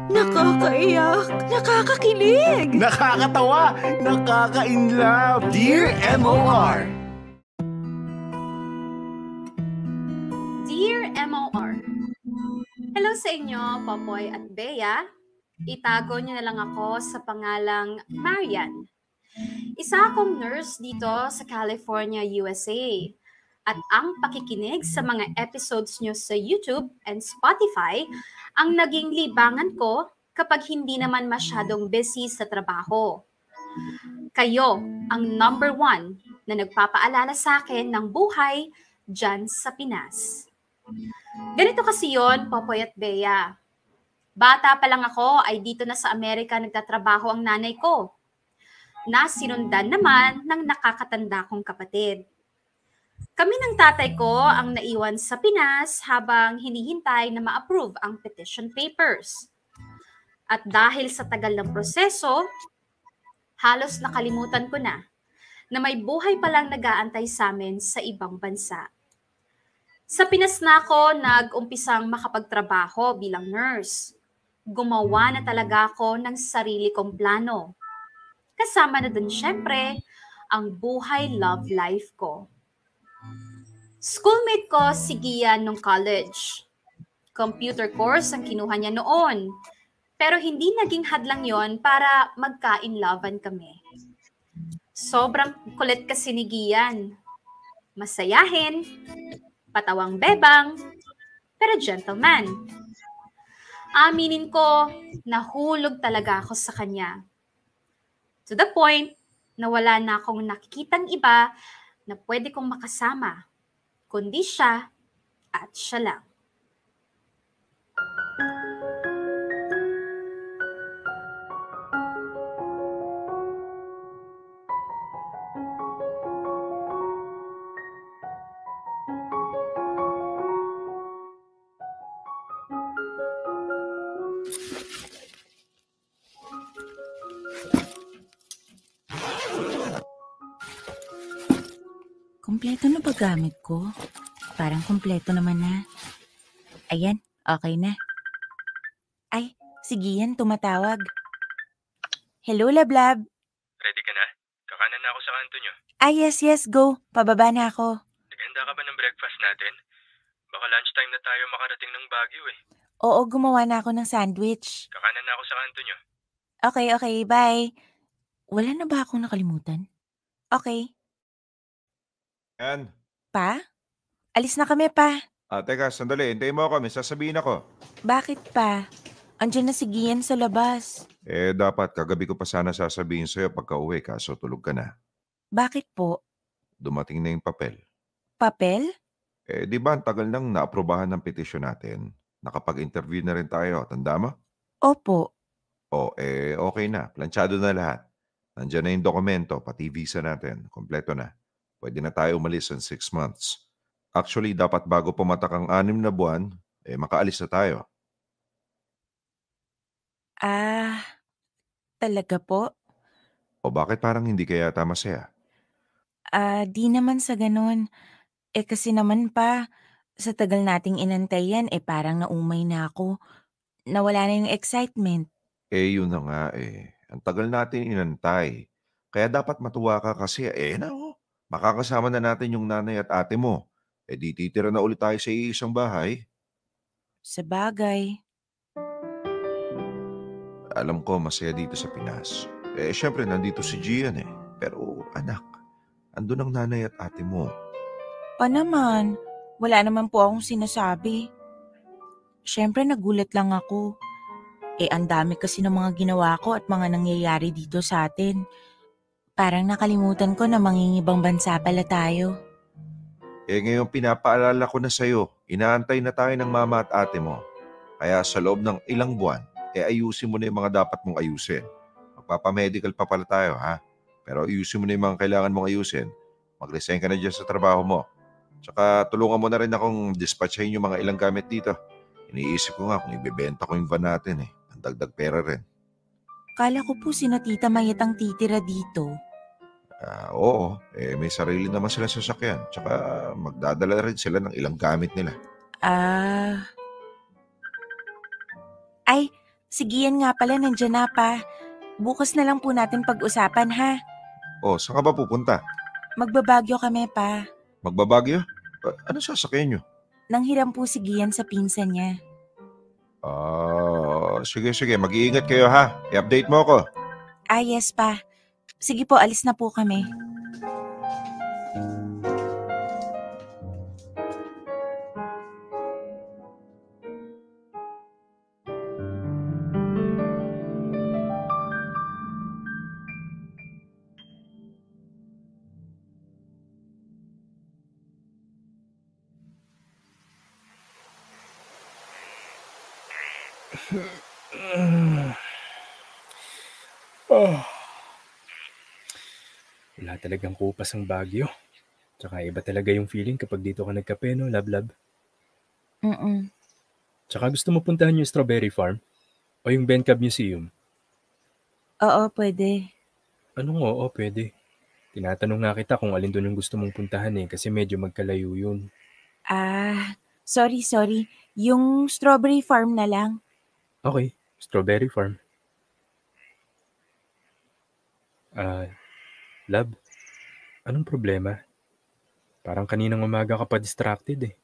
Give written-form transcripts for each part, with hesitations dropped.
Nakakaiyak, nakakakilig. Nakakatawa, nakaka-inlove. Dear MOR. Dear MOR, hello sa inyo, Popoy at Bea. Itago niyo na lang ako sa pangalang Marian. Isa akong nurse dito sa California, USA. At ang pakikinig sa mga episodes nyo sa YouTube and Spotify ang naging libangan ko kapag hindi naman masyadong busy sa trabaho. Kayo ang number 1 na nagpapaalala sa akin ng buhay dyan sa Pinas. Ganito kasi yon, Popoy at Bea. Bata pa lang ako ay dito na sa Amerika nagtatrabaho ang nanay ko, na sinundan naman ng nakakatanda kong kapatid. Kami ng tatay ko ang naiwan sa Pinas habang hinihintay na ma-approve ang petition papers. At dahil sa tagal ng proseso, halos nakalimutan ko na may buhay palang nag-aantay sa amin sa ibang bansa. Sa Pinas na ako nag-umpisang makapagtrabaho bilang nurse. Gumawa na talaga ako ng sarili kong plano. Kasama na dun syempre ang buhay love life ko. Schoolmate ko si Gian nung college. Computer course ang kinuha niya noon. Pero hindi naging hadlang yon para magka-inlovean kami. Sobrang kulit kasi ni Gian. Masayahin, patawang bebang, pero gentleman. Aminin ko, nahulog talaga ako sa kanya. To the point na wala na akong nakikitang iba na pwede kong makasama, kundi siya at siya lang. Kumpleto na ba gamit ko? Parang kumpleto naman na. Ayan, okay na. Ay, sige yan, tumatawag. Hello, Lablab. Ready ka na? Kakanan na ako sa kanto nyo. Yes, go. Pababa na ako. Naganda ka ba ng breakfast natin? Baka lunchtime na tayo makarating ng Baguio eh. Oo, gumawa na ako ng sandwich. Kakanan na ako sa kanto nyo. Okay, bye. Wala na ba akong nakalimutan? Okay. Yan. Pa? Alis na kami, pa. Teka, sandali. Hintayin mo ako. May sasabihin ako. Bakit, pa? Andiyan na si Gian sa labas. Dapat kagabi ko pa sana sasabihin sa'yo pagka uwi kaso tulog ka na. Bakit po? Dumating na yung papel. Papel? Di ba ang tagal nang naaprubahan ng petisyon natin? Nakapag-interview na rin tayo. Tanda mo? Opo. Okay na. Planchado na lahat. Nandiyan na yung dokumento, pati visa natin. Kompleto na. Pwede na tayo umalis in 6 months. Actually, dapat bago pumatak ang 6 na buwan, makaalis na tayo. Talaga po? O bakit parang hindi kaya yata masaya? Di naman sa ganun. Kasi naman pa, sa tagal nating inantay yan, parang naumay na ako. Nawala na yung excitement. Yun na nga Ang tagal natin inantay. Kaya dapat matuwa ka kasi, makakasama na natin yung nanay at ate mo. Di titira na ulit tayo sa isang bahay. Sa bagay. Alam ko masaya dito sa Pinas. Syempre nandito si Gian Pero anak, andun ang nanay at ate mo. Pa naman, wala naman po akong sinasabi. Syempre nagulat lang ako. Ang dami kasi ng mga ginawa ko at mga nangyayari dito sa atin. Parang nakalimutan ko na mangingibang bansa pala tayo. Ngayon pinapaalala ko na sa'yo, inaantay na tayo ng mama at ate mo. Kaya sa loob ng ilang buwan, ayusin mo na yung mga dapat mong ayusin. Magpapamedical pa pala tayo, ha? Pero ayusin mo na yung mga kailangan mong ayusin. Mag-resign ka na dyan sa trabaho mo. Tsaka tulungan mo na rin akong dispatchahin yung mga ilang gamit dito. Iniisip ko nga kung ibebenta ko yung van natin Ang dagdag pera rin. Kala ko po sina Tita Mayet ang titira dito. Oo, may sarili naman sila sasakyan. Tsaka magdadala rin sila ng ilang gamit nila. Ay, Sige yan nga pala, nandyan na pa. Bukas na lang po natin pag-usapan ha. O, saan ka ba pupunta? Magbabagyo kami pa. Magbabagyo? Ano sasakyan nyo? Nanghiram po si Gian sa pinsan niya. Sige. Mag-iingat kayo ha. I-update mo ako. Yes pa. Sige po, alis na po kami. Wala talagang kupas ang Baguio. Tsaka iba talaga yung feeling kapag dito ka nagkape, no, lab. Tsaka gusto mo puntahan yung Strawberry Farm? O yung Bencab Museum? Oo, pwede. Anong oo, pwede. Tinatanong nga kita kung alin doon yung gusto mong puntahan kasi medyo magkalayo yun. Sorry. Yung Strawberry Farm na lang. Okay, Strawberry Farm. Lab, anong problema? Parang kaninang umaga ka pa distracted.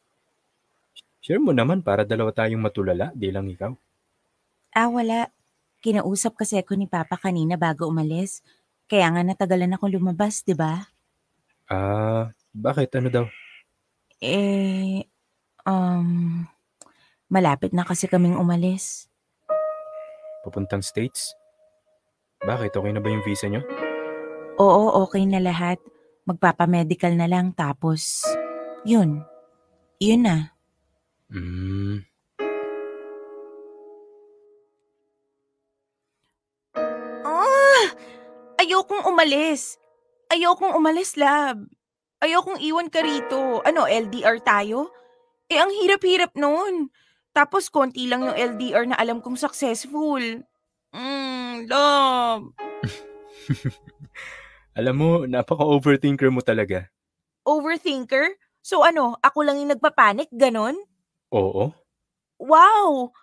Share mo naman para dalawa tayong matulala, di lang ikaw. Wala. Kinausap kasi ako ni Papa kanina bago umalis. Kaya nga natagalan akong lumabas, di ba? Bakit? Ano daw? Malapit na kasi kaming umalis. Papuntang States? Bakit? Okay na ba yung visa nyo? Oo, okay na lahat. Magpapamedical na lang tapos, yun na. Ayokong umalis, lab. Ayokong iwan ka rito. LDR tayo? Ang hirap-hirap nun. Tapos konti lang yung LDR na alam kong successful. Love. Alam mo, napaka-overthinker mo talaga. Overthinker? So ako lang yung nagpapanik, ganon? Oo. Wow!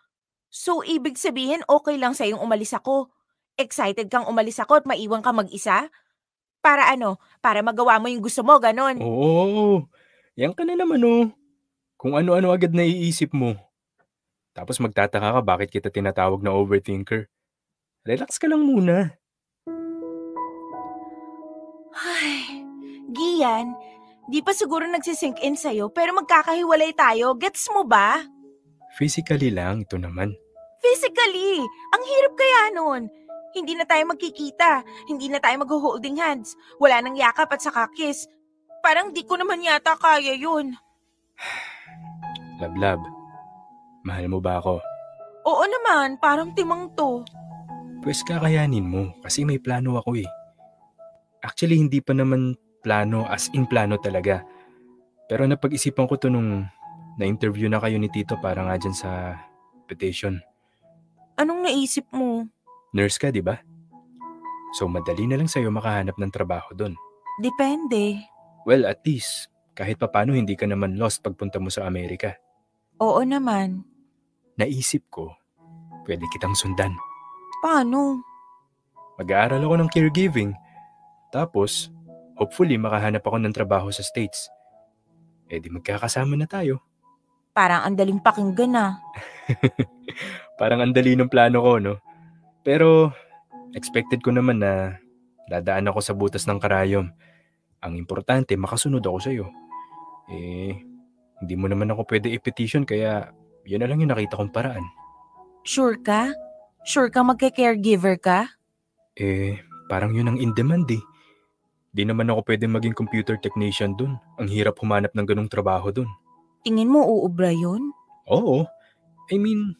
So ibig sabihin okay lang sa'yong umalis ako. Excited kang umalis ako at maiwan ka mag-isa? Para Para magawa mo yung gusto mo, ganon? Oo. Yan ka na naman Kung ano-ano agad naiisip mo. Tapos magtataka ka bakit kita tinatawag na overthinker. Relax ka lang muna. Ay, Gian, di pa siguro nagsisink in sa'yo pero magkakahiwalay tayo. Gets mo ba? Physically lang, ito naman. Physically? Ang hirap kaya nun. Hindi na tayo magkikita. Hindi na tayo mag-holding hands. Wala nang yakap at saka kiss. Parang di ko naman yata kaya yun. Lab, mahal mo ba ako? Oo naman, parang timang to. Pwes kakayanin mo kasi may plano ako Actually, hindi pa naman plano as in plano talaga. Pero napag-isipan ko to nung na-interview na kayo ni Tito para nga dyan sa petition. Anong naisip mo? Nurse ka, di ba? So madali na lang sa'yo makahanap ng trabaho doon. Depende. Well, at least, kahit papano hindi ka naman lost pagpunta mo sa Amerika. Oo naman. Naisip ko, pwede kitang sundan. Paano? Mag-aaral ako ng caregiving. Tapos, hopefully makahanap ako ng trabaho sa States. Di magkakasama na tayo. Parang ang daling pakinggan Parang ang dali ng plano ko, no? Pero, expected ko naman na dadaan ako sa butas ng karayom. Ang importante, makasunod ako sa'yo. Hindi mo naman ako pwede i-petition kaya yun na lang yung nakita kong paraan. Sure ka? Sure ka magka-caregiver ka? Parang yun ang in-demand Di naman ako pwede maging computer technician dun. Ang hirap humanap ng ganung trabaho dun. Tingin mo uubra yun? Oo. I mean,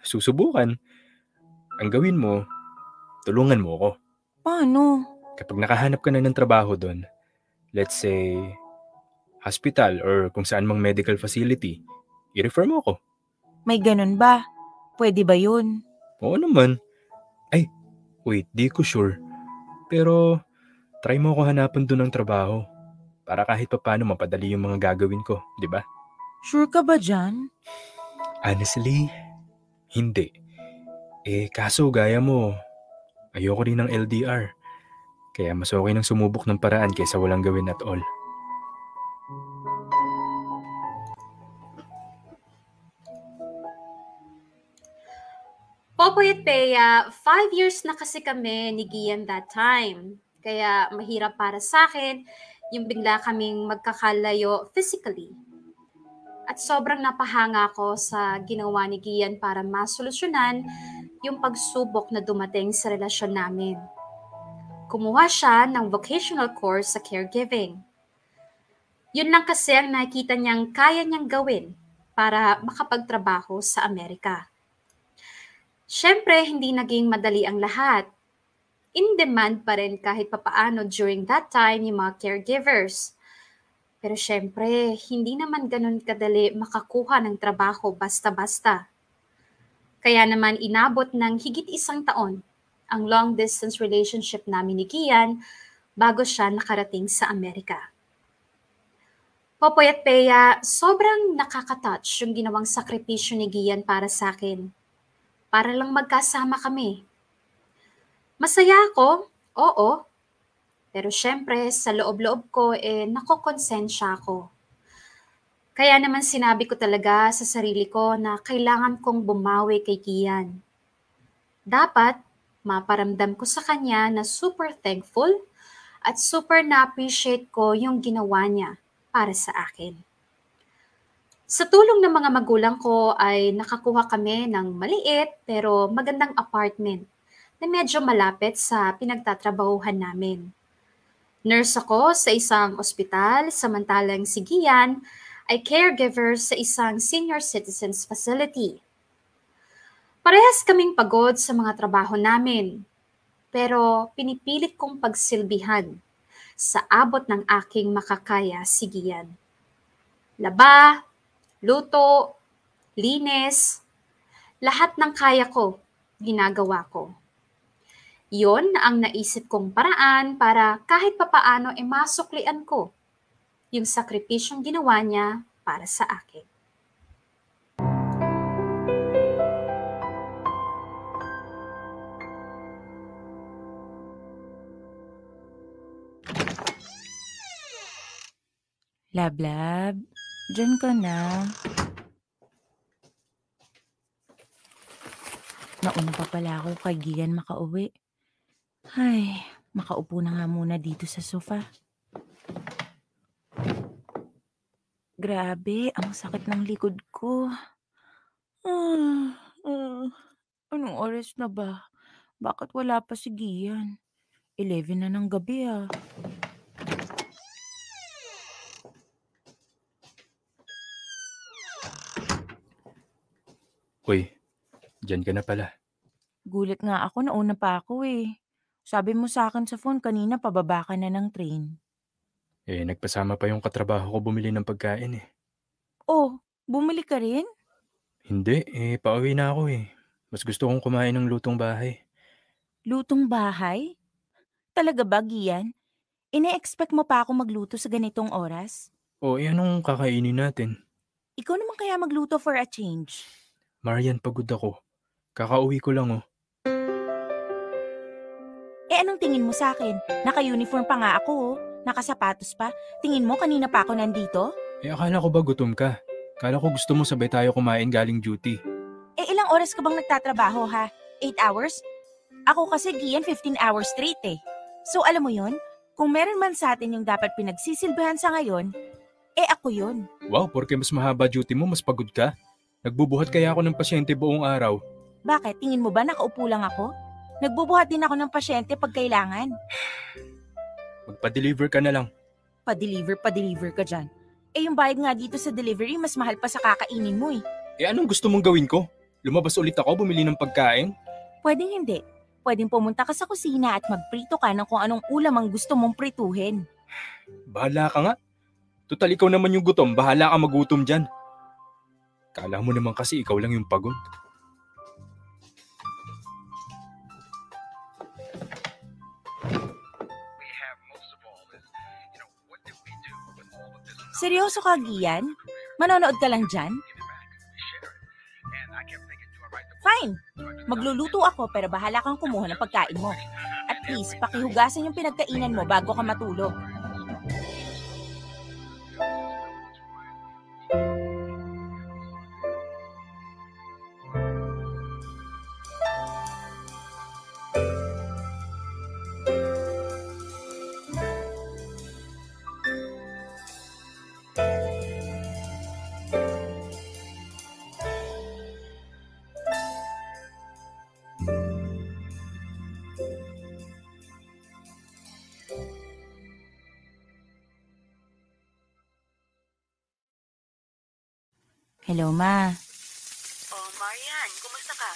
susubukan. Ang gawin mo, tulungan mo ako. Paano? Kapag nakahanap ka na ng trabaho dun, let's say, hospital or kung saan mang medical facility, i-refer mo ako. May ganun ba? Pwede ba yun? Oo naman. Wait, di ko sure. Pero, try mo ako hanapan dun ng trabaho. Para kahit pa paano mapadali yung mga gagawin ko, di ba? Sure ka ba dyan? Honestly, hindi. Kaso gaya mo, ayoko rin ng LDR. Kaya mas okay nang sumubok ng paraan kaysa walang gawin at all. Popoy at Bea, 5 years na kasi kami ni Gian that time. Kaya mahirap para sa akin yung bigla kaming magkakalayo physically. At sobrang napahanga ko sa ginawa ni Gian para masolusyonan yung pagsubok na dumating sa relasyon namin. Kumuha siya ng vocational course sa caregiving. Yun lang kasi ang nakita niyang kaya niyang gawin para makapagtrabaho sa Amerika. Siyempre, hindi naging madali ang lahat. In demand pa rin kahit papaano during that time yung mga caregivers. Pero siyempre, hindi naman ganun kadali makakuha ng trabaho basta-basta. Kaya naman inabot ng higit 1 taon ang long-distance relationship namin ni Gian bago siya nakarating sa Amerika. Popoy at Bea, sobrang nakaka-touch yung ginawang sakripisyo ni Gian para sa akin. Para lang magkasama kami. Masaya ako, oo. Pero syempre, sa loob-loob ko, nakokonsensya ako. Kaya naman sinabi ko talaga sa sarili ko na kailangan kong bumawi kay Gian. Dapat, maparamdam ko sa kanya na super thankful at super na-appreciate ko yung ginawa niya para sa akin. Sa tulong ng mga magulang ko ay nakakuha kami ng maliit pero magandang apartment na medyo malapit sa pinagtatrabahuhan namin. Nurse ako sa isang ospital, samantalang si Gian ay caregiver sa isang senior citizens facility. Parehas kaming pagod sa mga trabaho namin, pero pinipilit kong pagsilbihan sa abot ng aking makakaya si Gian. Laba, luto, linis, lahat ng kaya ko, ginagawa ko. Yon ang naisip kong paraan para kahit papaano masuklian ko yung sakripisyong ginawa niya para sa akin. Lablab, dyan ka na. Nauna pa pala ako kay Gian makauwi. Ay, makaupo na nga muna dito sa sofa. Grabe, ang sakit ng likod ko. Anong oras na ba? Bakit wala pa si Gian? 11 na ng gabi ah. Uy, dyan ka na pala. Gulat nga ako, nauna pa ako eh. Sabi mo sa akin sa phone kanina pababa ka na ng train. Nagpasama pa yung katrabaho ko bumili ng pagkain eh. Oh, bumili ka rin? Hindi, pauwi na ako eh. Mas gusto kong kumain ng lutong bahay. Lutong bahay? Talaga ba, Gian? Ine-expect mo pa ako magluto sa ganitong oras? Anong kakainin natin? Ikaw naman kaya magluto for a change? Marian, pagod ako. Kakauwi ko lang oh. Anong tingin mo sa akin? Naka-uniform pa nga ako oh. Nakasapatos pa. Tingin mo kanina pa ako nandito? Akala ko ba gutom ka? Akala ko gusto mo sabay tayo kumain galing duty. Ilang oras ka bang nagtatrabaho ha? 8 hours? Ako kasi Gian 15 hours straight eh. So alam mo yun? Kung meron man sa atin yung dapat pinagsisilbihan sa ngayon, ako yun. Wow, porque mas mahaba duty mo, mas pagod ka? Nagbubuhat kaya ako ng pasyente buong araw. Bakit? Tingin mo ba nakaupo lang ako? Nagbubuhat din ako ng pasyente pag kailangan. Magpa-deliver ka na lang. Pa-deliver ka dyan. Yung bayad nga dito sa delivery, mas mahal pa sa kakainin mo eh. Anong gusto mong gawin ko? Lumabas ulit ako, bumili ng pagkain? Pwedeng hindi. Pwedeng pumunta ka sa kusina at magprito ka ng kung anong ulam ang gusto mong prituhin. Bahala ka nga. Tutal ikaw naman yung gutom, bahala ka magutom dyan. Kala mo naman kasi ikaw lang yung pagod. Seryoso ka, Gian? Manonood ka lang dyan? Fine. Magluluto ako pero bahala kang kumuha ng pagkain mo. At please, pakihugasan yung pinagkainan mo bago ka matulog. Hello, Ma. Oh, Marian, kumusta ka?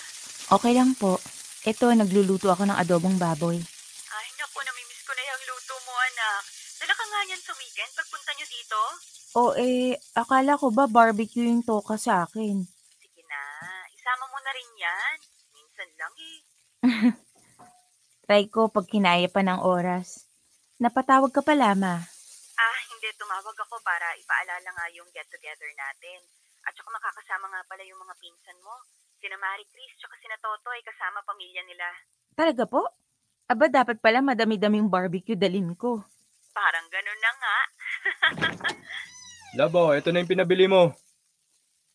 Okay lang po. Ito, nagluluto ako ng adobong baboy. Ay, naku, namimiss ko na yung luto mo, anak. Dala ka nga yan sa weekend pagpunta nyo dito? Akala ko ba barbecue yung toka sa akin? Sige na, isama mo na rin yan. Minsan lang eh. Try ko pag kinaya pa ng oras. Napatawag ka pala, Ma. Hindi, tumawag ako para ipaalala nga yung get-together natin. At saka makakasama nga pala yung mga pinsan mo. Sina Marie Chris tsaka sina Totoy kasama pamilya nila. Talaga po? Aba, dapat pala madami-daming barbecue dalin ko. Parang ganun na nga. Labo, ito na yung pinabili mo.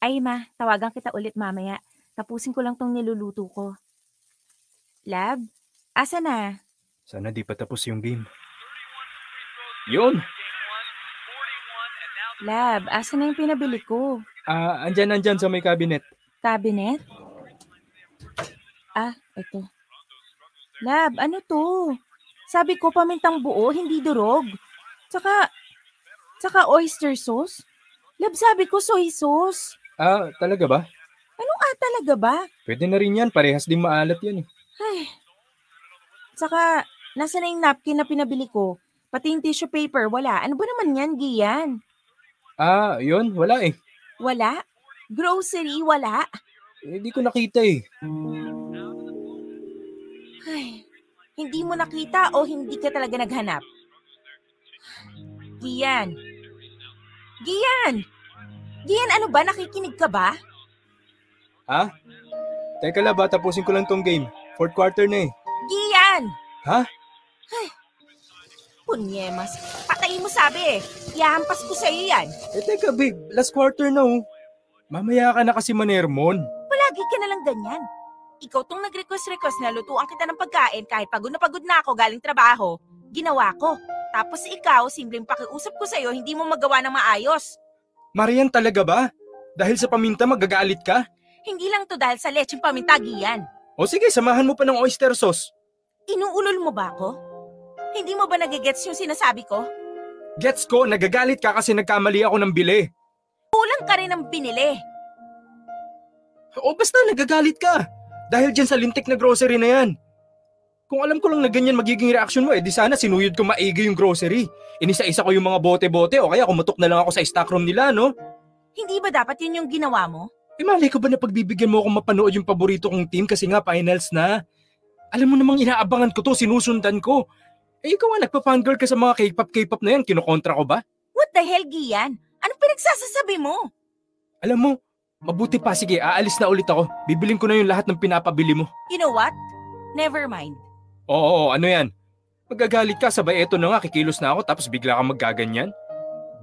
Ay, Ma, tawagan kita ulit mamaya. Tapusin ko lang tong niluluto ko. Lab, asa na? Sana di pa tapos yung game. Yun! Lab, asa na yung pinabili ko? Andyan sa may cabinet. Cabinet? Ito. Lab, ano to? Sabi ko pamintang buo, hindi durog. Tsaka oyster sauce? Lab, sabi ko soy sauce. Talaga ba? Anong talaga ba? Pwede na rin yan, parehas din maalat yan eh. Ay. Tsaka, nasa na yung napkin na pinabili ko? Pati yung tissue paper, wala. Ano ba naman yan, Gian? Yun, wala eh. Wala? Grocery, wala? Hindi ko nakita eh. Ay, hindi mo nakita o hindi ka talaga naghanap? Gian! Gian! Gian, ano ba? Nakikinig ka ba? Teka lang ba, tapusin ko lang tong game. Fourth quarter na eh. Gian! Ha? Ay, punyemas. Patayin mo sabi eh. Iyahampas ko sa'yo yan. Teka babe, last quarter na oh. Mamaya ka na kasi Manermon. Palagi ka na lang ganyan. Ikaw tong nag-request na lutuan kita ng pagkain kahit pagod na ako galing trabaho. Ginawa ko. Tapos ikaw, simpleng pakiusap ko sa'yo, hindi mo magawa ng maayos. Marian, talaga ba? Dahil sa paminta magagalit ka? Hindi lang to dahil sa lecheng paminta, Gian. O sige, samahan mo pa ng oyster sauce. Inuulol mo ba ako? Hindi mo ba nagigets yung sinasabi ko? Gets ko, nagagalit ka kasi nagkamali ako ng bili. Kulang ka rin ng binili. O basta nagagalit ka. Dahil dyan sa lintik na grocery na yan. Kung alam ko lang na ganyan magiging reaction mo, di sana sinuyod ko maigi yung grocery. Inisa-isa ko yung mga bote-bote o kaya kumutok na lang ako sa stockroom nila, no? Hindi ba dapat yun yung ginawa mo? Malay ko ba na pagbibigyan mo akong mapanood yung paborito kong team kasi nga finals na? Alam mo namang inaabangan ko to, sinusundan ko. Ikaw nga nagpa-fangirl ka sa mga K-pop na yan, kinukontra ko ba? What the hell, Gian? Anong pinagsasasabi mo? Alam mo, mabuti pa, sige, aalis na ulit ako. Bibiling ko na yung lahat ng pinapabili mo. You know what? Never mind. Oo, ano yan? Magagalit ka, sabay eto na nga, kikilos na ako tapos bigla kang maggaganyan?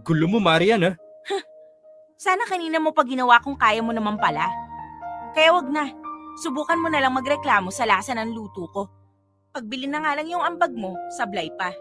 Gulo mo, Marian, ha? Sana kanina mo pa ginawa kung kaya mo naman pala. Kaya wag na. Subukan mo na lang magreklamo sa lasa ng luto ko. Pagbili na nga lang yung ambag mo, sablay pa.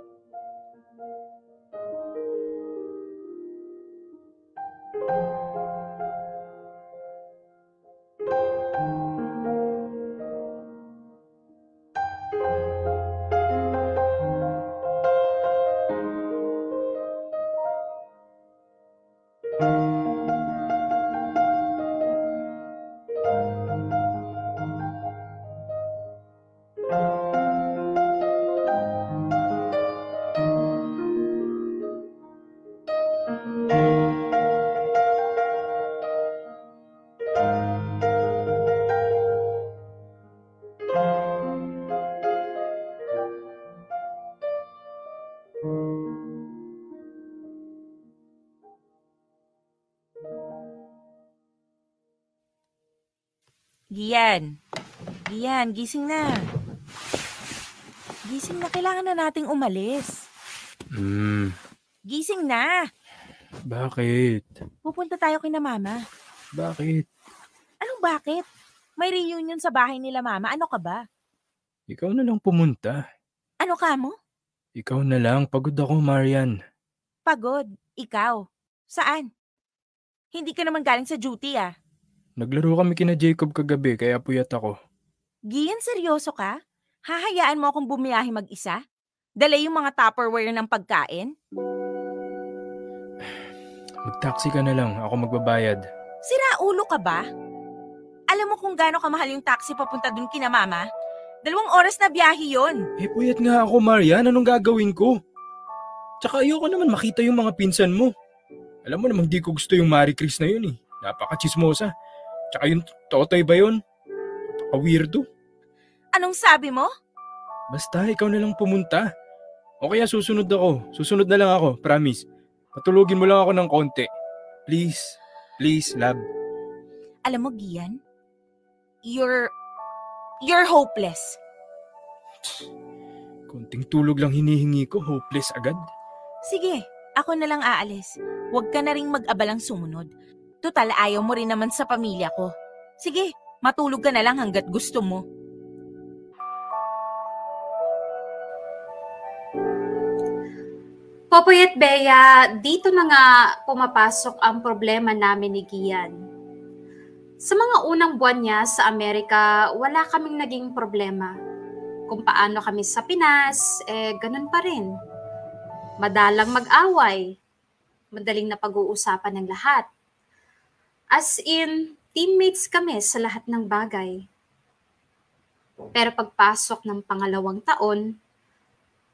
Gian, Gian, gising na. Gising na, kailangan na nating umalis. Gising na. Bakit? Pupunta tayo kina mama. Bakit? Anong bakit? May reunion sa bahay nila mama. Ano ka ba? Ikaw na lang pumunta. Ano ka mo? Ikaw na lang. Pagod ako, Marian. Pagod. Ikaw. Saan? Hindi ka naman galing sa duty ah. Naglaro kami kina Jacob kagabi kaya puyat ako. Gian, seryoso ka? Hahayaan mo akong bumiyahe mag-isa? Dala yung mga Tupperware ng pagkain? Mag-taxi ka na lang. Ako magbabayad. Sira ulo ka ba? Alam mo kung gaano kamahal yung taxi papunta dun kina mama? 2 oras na biyahe yon. Puyat nga ako, Marian. Anong gagawin ko? Tsaka ayoko naman makita yung mga pinsan mo. Alam mo namang di ko gusto yung Marie Chris na yun eh. Napaka-chismosa. Tsaka yung Totoy ba yun? Napaka-weirdo. Anong sabi mo? Basta, ikaw na lang pumunta. O kaya susunod ako. Susunod na lang ako, promise. Patulugin mo lang ako ng konti. Please. Please, love. Alam mo, Gian, you're hopeless. Konting tulog lang hinihingi ko, hopeless agad. Sige, ako na lang aalis. Huwag ka na ring mag-abalang sumunod. Total, ayaw mo rin naman sa pamilya ko. Sige, matulog ka na lang hanggat gusto mo. Popoy at Bea, dito na nga pumapasok ang problema namin ni Gian. Sa mga unang buwan niya sa Amerika, wala kaming naging problema. Kung paano kami sa Pinas, ganun pa rin. Madalang mag-away. Madaling na pag-uusapan ng lahat. As in, teammates kami sa lahat ng bagay. Pero pagpasok ng pangalawang taon,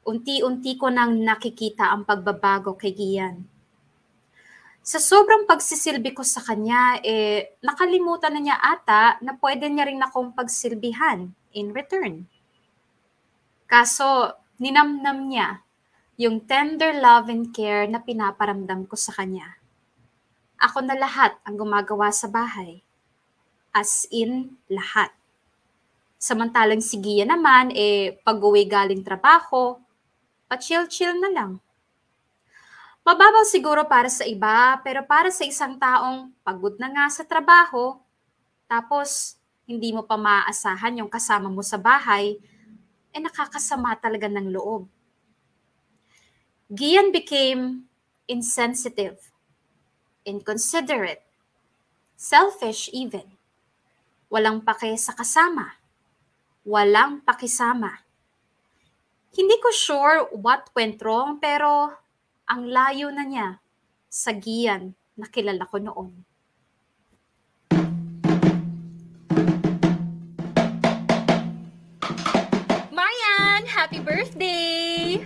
unti-unti ko nang nakikita ang pagbabago kay Gian. Sa sobrang pagsisilbi ko sa kanya, nakalimutan na niya ata na pwede niya rin akong pagsilbihan in return. Kaso, ninamnam niya yung tender love and care na pinaparamdam ko sa kanya. Ako na lahat ang gumagawa sa bahay. As in, lahat. Samantalang si Gia naman, pag-uwi galing trabaho, pa-chill-chill na lang. Mababaw siguro para sa iba, pero para sa isang taong pagod na nga sa trabaho, tapos hindi mo pa maaasahan yung kasama mo sa bahay, nakakasama talaga ng loob. Gian became insensitive, inconsiderate, selfish even. Walang pake sa kasama. Walang pakisama. Hindi ko sure what went wrong, pero ang layo na niya sa Gian na kilala ko noon. Marian! Happy birthday!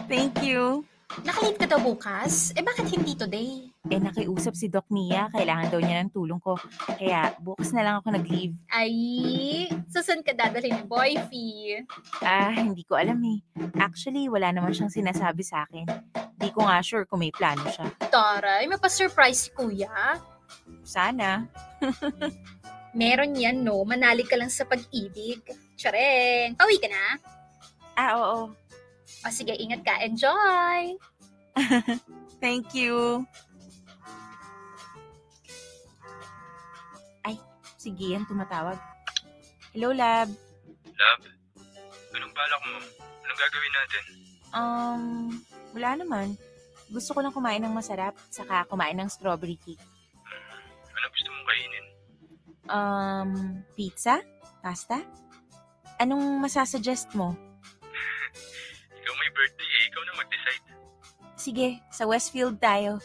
Thank you. Nakalate ka daw bukas? Bakit hindi today? Nakiusap si Doc Mia. Kailangan daw niya ng tulong ko. Kaya bukas na lang ako nag-leave. Ay, saan ka dadalhin ni Boyfie? Hindi ko alam eh. Actually, wala naman siyang sinasabi sa akin. Di ko nga sure kung may plano siya. Taray, may pa-surprise si Kuya. Sana. Meron yan, no? Manali ka lang sa pag-ibig. Tsareng! Pauwi ka na? Oo. O sige, ingat ka. Enjoy! Thank you. Ay, sige yan, tumatawag. Hello, Lab. Love, anong balak mo? Anong gagawin natin? Wala naman. Gusto ko lang kumain ng masarap, saka kumain ng strawberry cake. Ano gusto mong kainin? Pizza? Pasta? Anong masasuggest mo? Ikaw may birthday ikaw na mag-decide. Sige, sa Westfield tayo.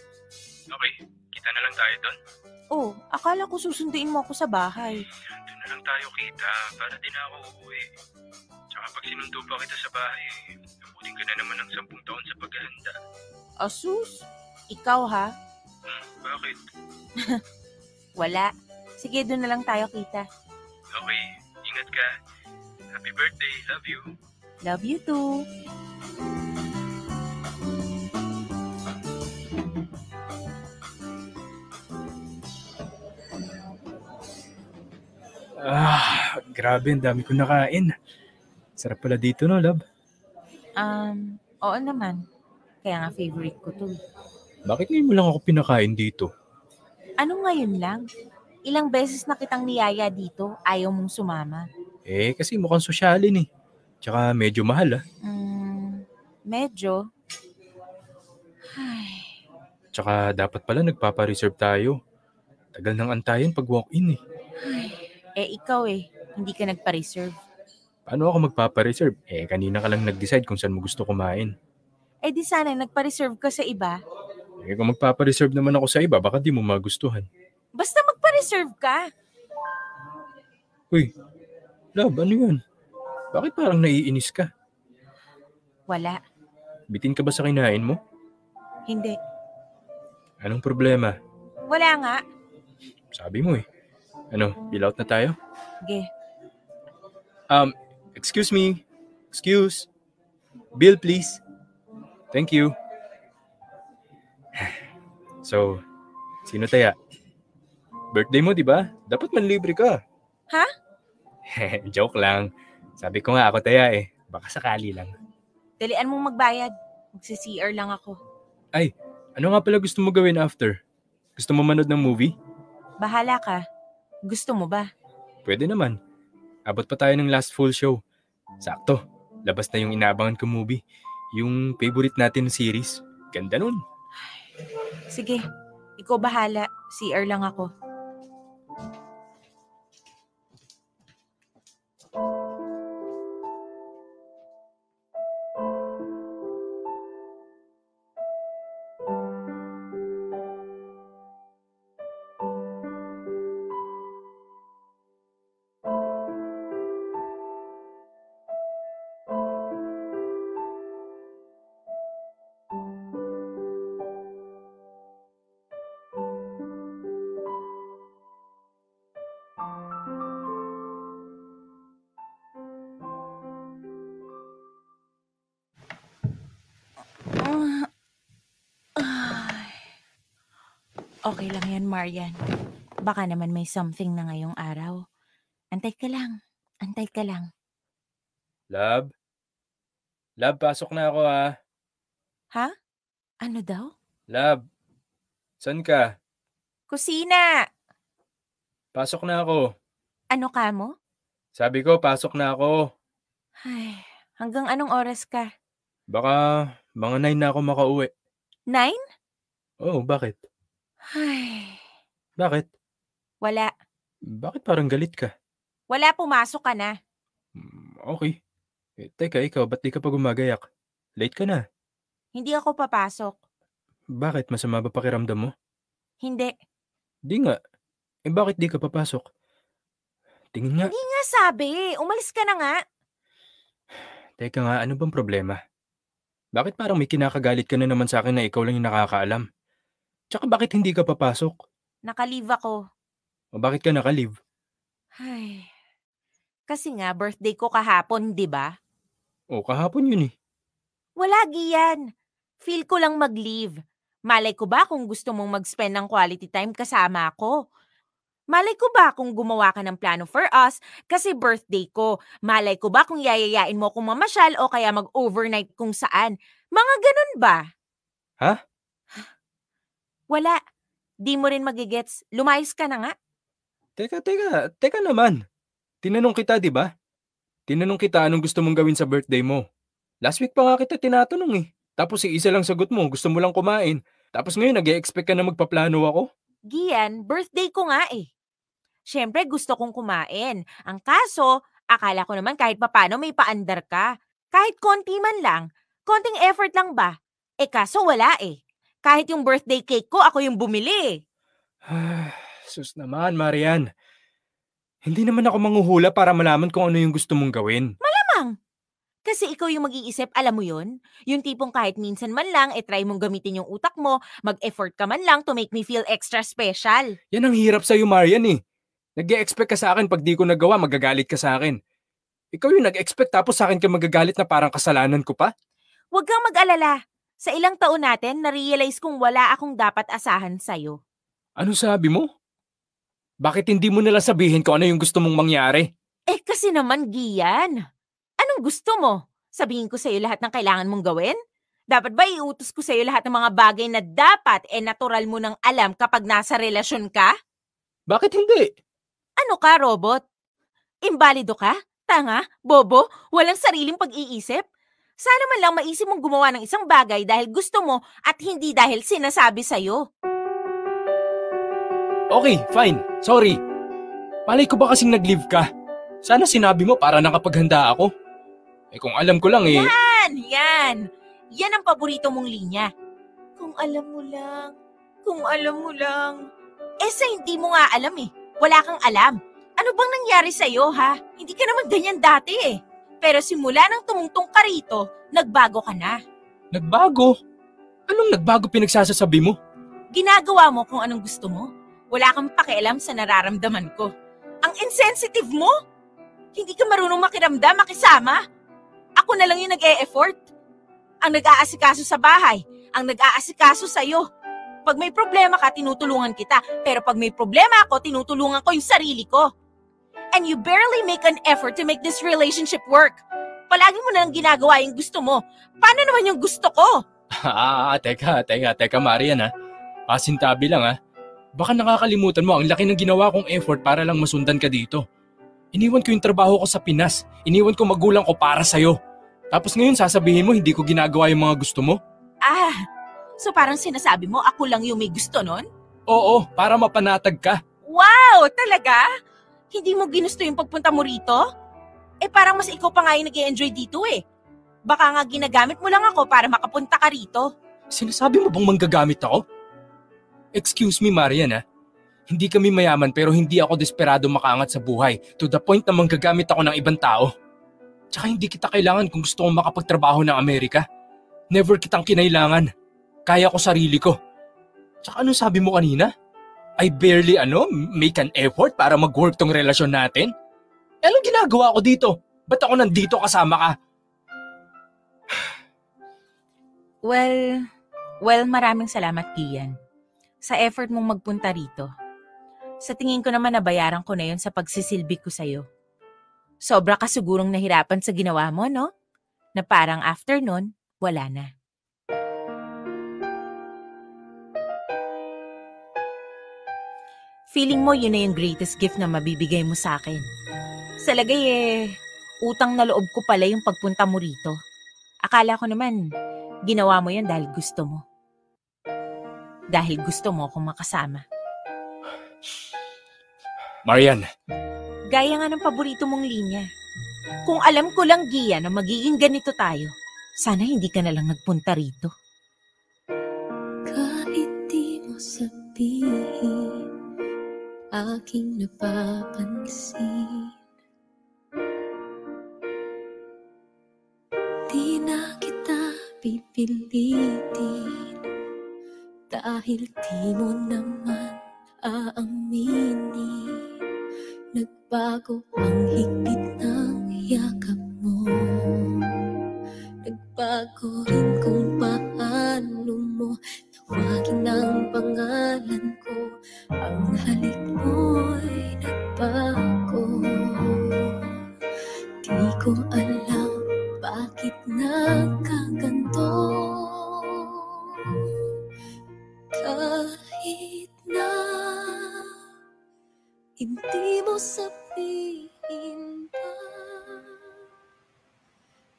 Okay, kita na lang tayo doon. Oh, akala ko susunduin mo ako sa bahay. Doon na lang tayo kita para di na ako uuwi. Tsaka pag sinundo pa kita sa bahay, abutin ka na naman ng 10 taon sa paghahanda. Asus, ikaw ha? Bakit? Wala. Sige, doon na lang tayo kita. Okay, ingat ka. Happy birthday, love you. Love you too. Grabe, ang dami ko nakain. Sarap pala dito, no, love? Oo naman. Kaya nga favorite ko to. Bakit ngayon mo lang ako pinakain dito? Ano ngayon lang? Ilang beses na kitang niyaya dito, ayaw mong sumama. Kasi mukhang sosyalin eh. Tsaka medyo mahal ah. Medyo. Tsaka dapat pala nagpapa-reserve tayo. Tagal nang antayin pag walk-in eh. Ikaw hindi ka nagpa-reserve. Paano ako magpapa-reserve? Kanina ka lang nag-decide kung saan mo gusto kumain. Di sana nagpa-reserve ka sa iba. Kung magpapa-reserve naman ako sa iba, baka di mo magustuhan. Basta magpa-reserve ka. Uy, love, ano yun? Bakit parang naiinis ka? Wala. Bitin ka ba sa kinain mo? Hindi. Anong problema? Wala nga. Sabi mo eh. Ano, bill out na tayo? Sige. Excuse me. Excuse. Bill, please. Thank you. So, sino taya? Birthday mo, di ba? Dapat manlibre ka. Ha? Joke lang. Sabi ko nga ako taya eh. Baka sakali lang. Dalian mong magbayad. Magsi-CR lang ako. Ay, ano nga pala gusto mo gawin after? Gusto mo manood ng movie? Bahala ka. Gusto mo ba? Pwede naman. Abot pa tayo ng last full show. Sakto. Labas na yung inaabangan ko movie. Yung favorite natin series. Ganda nun. Sige. Ikaw bahala. CR lang ako. Okay lang yan, Marian. Baka naman may something na ngayong araw. Antay ka lang. Antay ka lang. Love? Love, pasok na ako ha. Ha? Ano daw? Love, saan ka? Kusina! Pasok na ako. Ano ka mo? Sabi ko, pasok na ako. Ay, hanggang anong oras ka? Baka mga 9 na ako makauwi. 9? Oh, bakit? Ay, Bakit? wala. Bakit parang galit ka? Wala, pumasok ka na. Okay. Teka, ikaw, ba't di ka pa gumagayak? Late ka na. Hindi ako papasok. Bakit? Masama ba pakiramdam mo? Hindi. Di nga. Bakit di ka papasok? Tingin nga. Hindi nga sabi. Umalis ka na nga. Teka nga, ano bang problema? Bakit parang may kinakagalit ka na naman sa akin na ikaw lang yung nakakaalam? Tsaka bakit hindi ka papasok? Naka-leave ako. O bakit ka naka-leave? Ay, kasi nga birthday ko kahapon, di ba? O kahapon yun eh. Wala, Gian. Feel ko lang mag-leave. Malay ko ba kung gusto mong mag-spend ng quality time kasama ako? Malay ko ba kung gumawa ka ng plano for us kasi birthday ko? Malay ko ba kung yayayain mo kung mamasyal o kaya mag-overnight kung saan? Mga ganun ba? Ha? Wala. Di mo rin magigets. Lumayos ka na nga. Teka naman. Tinanong kita, di ba? Tinanong kita anong gusto mong gawin sa birthday mo. Last week pa nga kita tinatanong eh. Tapos isa lang sagot mo, gusto mo lang kumain. Tapos ngayon nag-e-expect ka na magpaplano ako? Gian, birthday ko nga eh. Siyempre gusto kong kumain. Ang kaso, akala ko naman kahit papano may paandar ka. Kahit konti man lang, konting effort lang ba? Kaso wala eh. Kahit yung birthday cake ko, ako yung bumili. Sus naman, Marian. Hindi naman ako manghuhula para malaman kung ano yung gusto mong gawin. Malamang. Kasi ikaw yung mag-iisip, alam mo yun? Yung tipong kahit minsan man lang, try mong gamitin yung utak mo, mag-effort ka man lang to make me feel extra special. Yan ang hirap sa'yo, Marian eh. Nag-e-expect ka sa akin pag di ko nagawa, magagalit ka sa akin. Ikaw yung nag-expect tapos sa akin ka magagalit na parang kasalanan ko pa? Huwag kang mag-alala. Sa ilang taon natin, na-realize kong wala akong dapat asahan sa'yo. Ano sabi mo? Bakit hindi mo nila sabihin kung ano yung gusto mong mangyari? Kasi naman, Gian. Anong gusto mo? Sabihin ko sa'yo lahat ng kailangan mong gawin? Dapat ba iutos ko sa'yo lahat ng mga bagay na dapat natural mo nang alam kapag nasa relasyon ka? Bakit hindi? Ano ka, robot? Imbalido ka? Tanga? Bobo? Walang sariling pag-iisip? Sana man lang maisip mong gumawa ng isang bagay dahil gusto mo at hindi dahil sinasabi sa'yo. Okay, fine. Sorry. Malay ko ba kasing nag-leave ka? Sana sinabi mo para nakapaghanda ako. Kung alam ko lang Yan! Yan ang paborito mong linya. Kung alam mo lang. Kung alam mo lang. Sa hindi mo nga alam Wala kang alam. Ano bang nangyari sa'yo, ha? Hindi ka naman ganyan dati Pero simula nang tumungtong ka rito, nagbago ka na. Nagbago? Anong nagbago pinagsasasabi mo? Ginagawa mo kung anong gusto mo. Wala kang pakialam sa nararamdaman ko. Ang insensitive mo? Hindi ka marunong makiramdam, makisama. Ako na lang yung nag-e-effort. Ang nag-aasikaso sa bahay, ang nag-aasikaso sa'yo. Pag may problema ka, tinutulungan kita. Pero pag may problema ako, tinutulungan ko yung sarili ko. And you barely make an effort to make this relationship work. Palagi mo na lang ginagawa yung gusto mo. Paano naman yung gusto ko? Teka, Marian Pasintabi lang Baka nakakalimutan mo ang laki ng ginawa kong effort para lang masundan ka dito. Iniwan ko yung trabaho ko sa Pinas. Iniwan ko magulang ko para sa'yo. Tapos ngayon sasabihin mo hindi ko ginagawa yung mga gusto mo? So parang sinasabi mo ako lang yung may gusto nun? Oo, para mapanatag ka. Wow, talaga? Hindi mo ginusto yung pagpunta mo rito? Parang mas ikaw pa nga yung nag-e-enjoy dito Baka nga ginagamit mo lang ako para makapunta ka rito. Sinasabi mo bang manggagamit ako? Excuse me, Marian Hindi kami mayaman pero hindi ako desperado makaangat sa buhay to the point na manggagamit ako ng ibang tao. Tsaka hindi kita kailangan kung gusto kong makapagtrabaho ng Amerika. Never kitang kinailangan. Kaya ko sarili ko. Tsaka ano sabi mo kanina? I barely make an effort para mag-work tong relasyon natin? Anong ginagawa ko dito? Ba't ako nandito kasama ka? Well, maraming salamat, Kian. Sa effort mong magpunta rito. Sa tingin ko naman nabayaran ko na yun sa pagsisilbi ko sa'yo. Sobra ka sigurong nahirapan sa ginawa mo, no? Na parang after nun, wala na. Feeling mo yun na yung greatest gift na mabibigay mo sa akin. Sa lagay utang na loob ko pala yung pagpunta mo rito. Akala ko naman, ginawa mo yun dahil gusto mo. Dahil gusto mo akong makasama. Marian. Gaya nga ng paborito mong linya. Kung alam ko lang, Gia, na magiging ganito tayo, sana hindi ka na lang nagpunta rito. Kahit di mo sabihin, aking napapansin, di na kita pipilitin. Dahil di mo naman aaminin, nagbago ang higpit ng yakap mo. Nagbago rin kung paano mo tawagin ang pangalan ko. Ang halik mo'y nagbago. Di ko alam bakit nagkaganto. Kahit na hindi mo sabihin pa,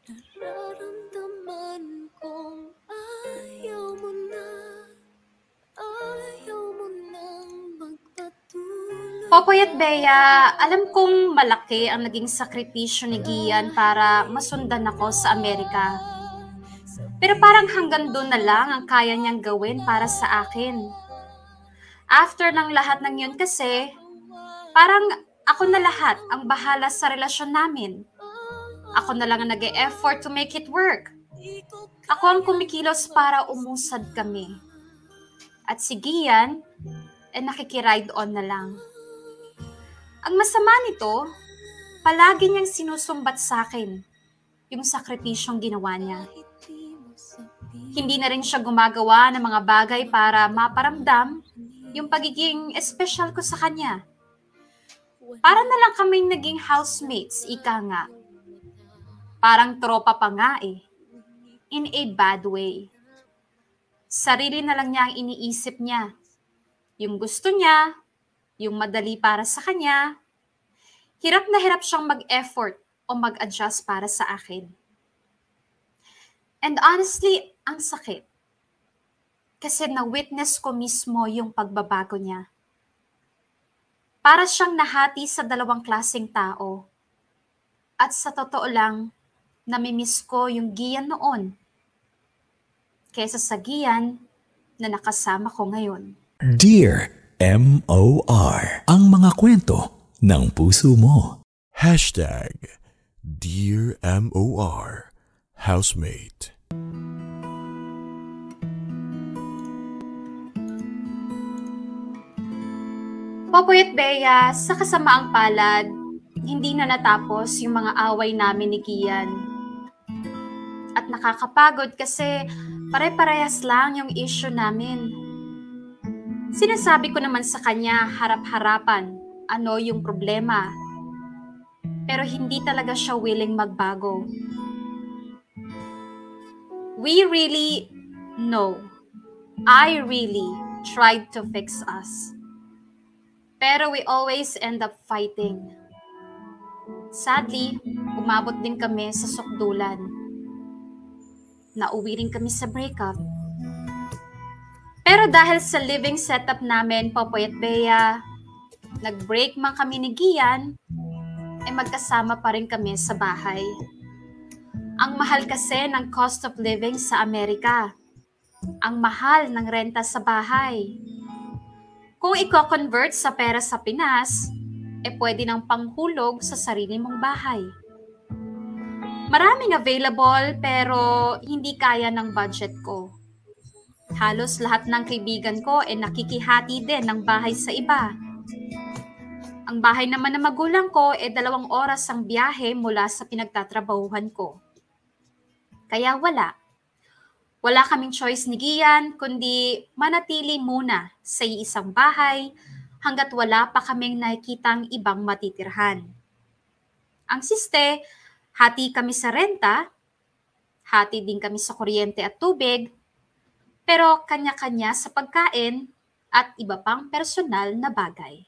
nararamdaman kong ayaw mo nang magpatuloy. Popoy at Bea, alam kong malaki ang naging sakripisyo ni Gian para masundan ako sa Amerika. Pero parang hanggang doon na lang ang kaya niyang gawin para sa akin. After ng lahat ng yun kasi, parang ako na lahat ang bahala sa relasyon namin. Ako na lang ang nag-e-effort to make it work. Ako ang kumikilos para umusad kami. At si Gian, nakikiride on na lang. Ang masama nito, palagi niyang sinusumbat sa akin yung sakripisyong ginawa niya. Hindi na rin siya gumagawa ng mga bagay para maparamdam yung pagiging espesyal ko sa kanya. Para na lang kaming naging housemates, ika nga. Parang tropa pa nga eh. In a bad way. Sarili na lang niya ang iniisip niya. Yung gusto niya, yung madali para sa kanya. Hirap na hirap siyang mag-effort o mag-adjust para sa akin. And honestly, ang sakit. Kasi na-witness ko mismo yung pagbabago niya. Para siyang nahati sa dalawang klaseng tao. At sa totoo lang, namimiss ko yung Gian noon. Kesa sa Gian na nakasama ko ngayon. Dear M.O.R. Ang mga kwento ng puso mo. Dear M.O.R. Housemate. Popoy at Bea, sa kasamaang palad, hindi na natapos yung mga away namin ni Gian. At nakakapagod kasi pare-parehas lang yung issue namin. Sinasabi ko naman sa kanya harap-harapan ano yung problema. Pero hindi talaga siya willing magbago. We really, no, I really tried to fix us. Pero we always end up fighting. Sadly, umabot din kami sa sukdulan. Nauwi rin kami sa breakup. Pero dahil sa living setup namin, Popoy at Bea, nag-break man kami ni Gian, magkasama pa rin kami sa bahay. Ang mahal kasi ng cost of living sa Amerika. Ang mahal ng renta sa bahay. Kung i-convert sa pera sa Pinas, pwede nang panghulog sa sarili mong bahay. Maraming available pero hindi kaya ng budget ko. Halos lahat ng kaibigan ko nakikihati din ng bahay sa iba. Ang bahay naman ng magulang ko 2 oras ang biyahe mula sa pinagtatrabahuhan ko. Kaya wala. Wala kaming choice ni Gian kundi manatili muna sa isang bahay hanggat wala pa kaming nakikitang ibang matitirhan. Ang siste, hati kami sa renta, hati din kami sa kuryente at tubig, pero kanya-kanya sa pagkain at iba pang personal na bagay.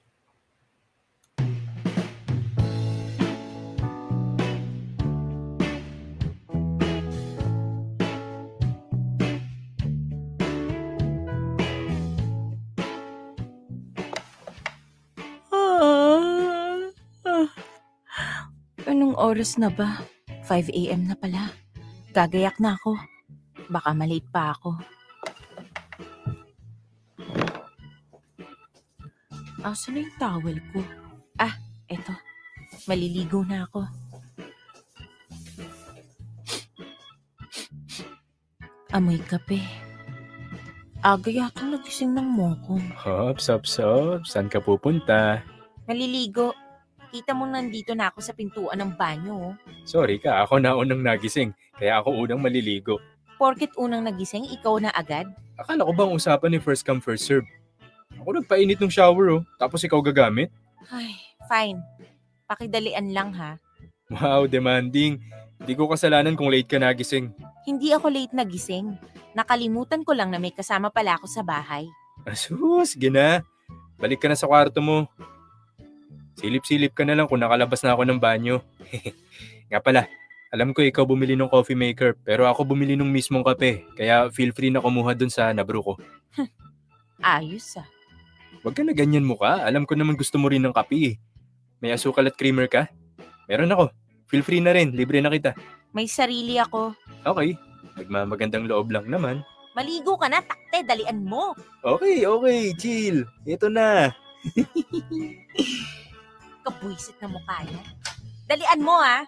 Anong oras na ba? 5 a.m. na pala. Gagayak na ako. Baka malate pa ako. Asan na yung towel ko? Eto. Maliligo na ako. Amoy kape. Aga yata nagising ng mokong. Hops. Saan ka pupunta? Maliligo. Kita mo nandito na ako sa pintuan ng banyo. Sorry ka, ako na unang nagising. Kaya ako unang maliligo. Porket unang nagising, ikaw na agad? Akala ko bang usapan ni first come first serve? Ako nagpainit ng shower tapos ikaw gagamit? Ay, fine. Pakidalian lang ha. Wow, demanding. Hindi ko kasalanan kung late ka nagising. Hindi ako late nagising. Nakalimutan ko lang na may kasama pala ako sa bahay. Asus, gina. Balik ka na sa kwarto mo. Silip-silip ka na lang kung nakalabas na ako ng banyo. Nga pala, alam ko ikaw bumili ng coffee maker pero ako bumili ng mismong kape. Kaya feel free na kumuha dun sa nabro ko. Ayos ah. Huwag ka na ganyan mukha. Alam ko naman gusto mo rin ng kape eh. May asukal at creamer ka? Meron ako. Feel free na rin. Libre na kita. May sarili ako. Okay. Nagmamagandang loob lang naman. Maligo ka na, takte. Dalian mo. Okay. Chill. Ito na. Kabwisit na mukha yan. Dalian mo ah.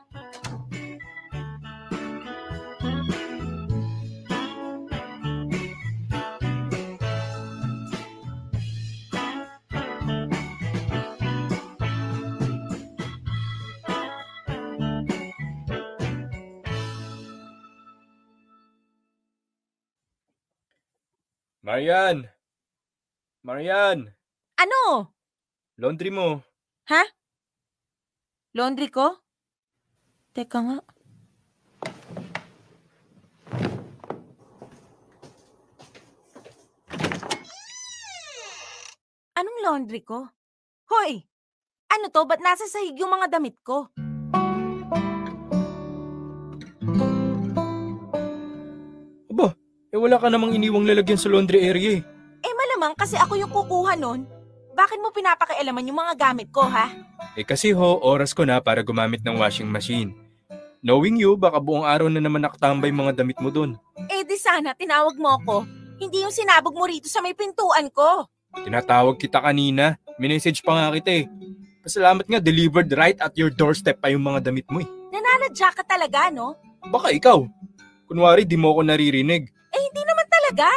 Marian! Ano? Laundry mo. Ha? Laundry ko? Teka nga. Anong laundry ko? Hoy! Ano to? Ba't nasa sahig yung mga damit ko? Aba, wala ka namang iniwang lalagyan sa laundry area eh. Malamang kasi ako yung kukuha nun. Bakit mo pinapakialaman yung mga gamit ko, ha? Kasi oras ko na para gumamit ng washing machine. Knowing you, baka buong araw na naman nakatambay mga damit mo doon. Di sana tinawag mo ako. Hindi yung sinabog mo rito sa may pintuan ko. Tinatawag kita kanina. Minessage pa nga kita eh. Pasalamat nga, delivered right at your doorstep pa yung mga damit mo eh. Nananadya ka talaga, no? Baka ikaw. Kunwari, di mo ako naririnig. Hindi naman talaga.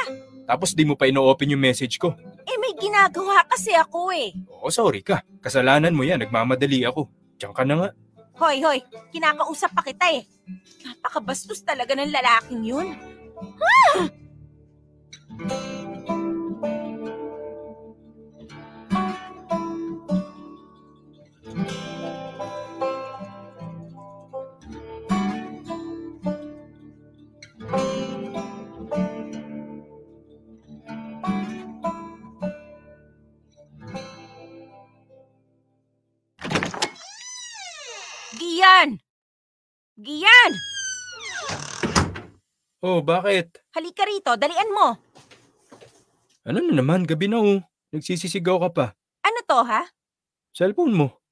Tapos di mo pa ino-open yung message ko. May ginagawa kasi ako eh. Oo, sorry ka. Kasalanan mo yan. Nagmamadali ako. Diyan ka na nga. Hoy, kinakausap pa kita eh. Napakabastos talaga ng lalaking yun. Gian! Oh, bakit? Halika rito, dalian mo. Ano na naman, gabi na oh. Nagsisisigaw ka pa. Ano to, ha? Cellphone mo.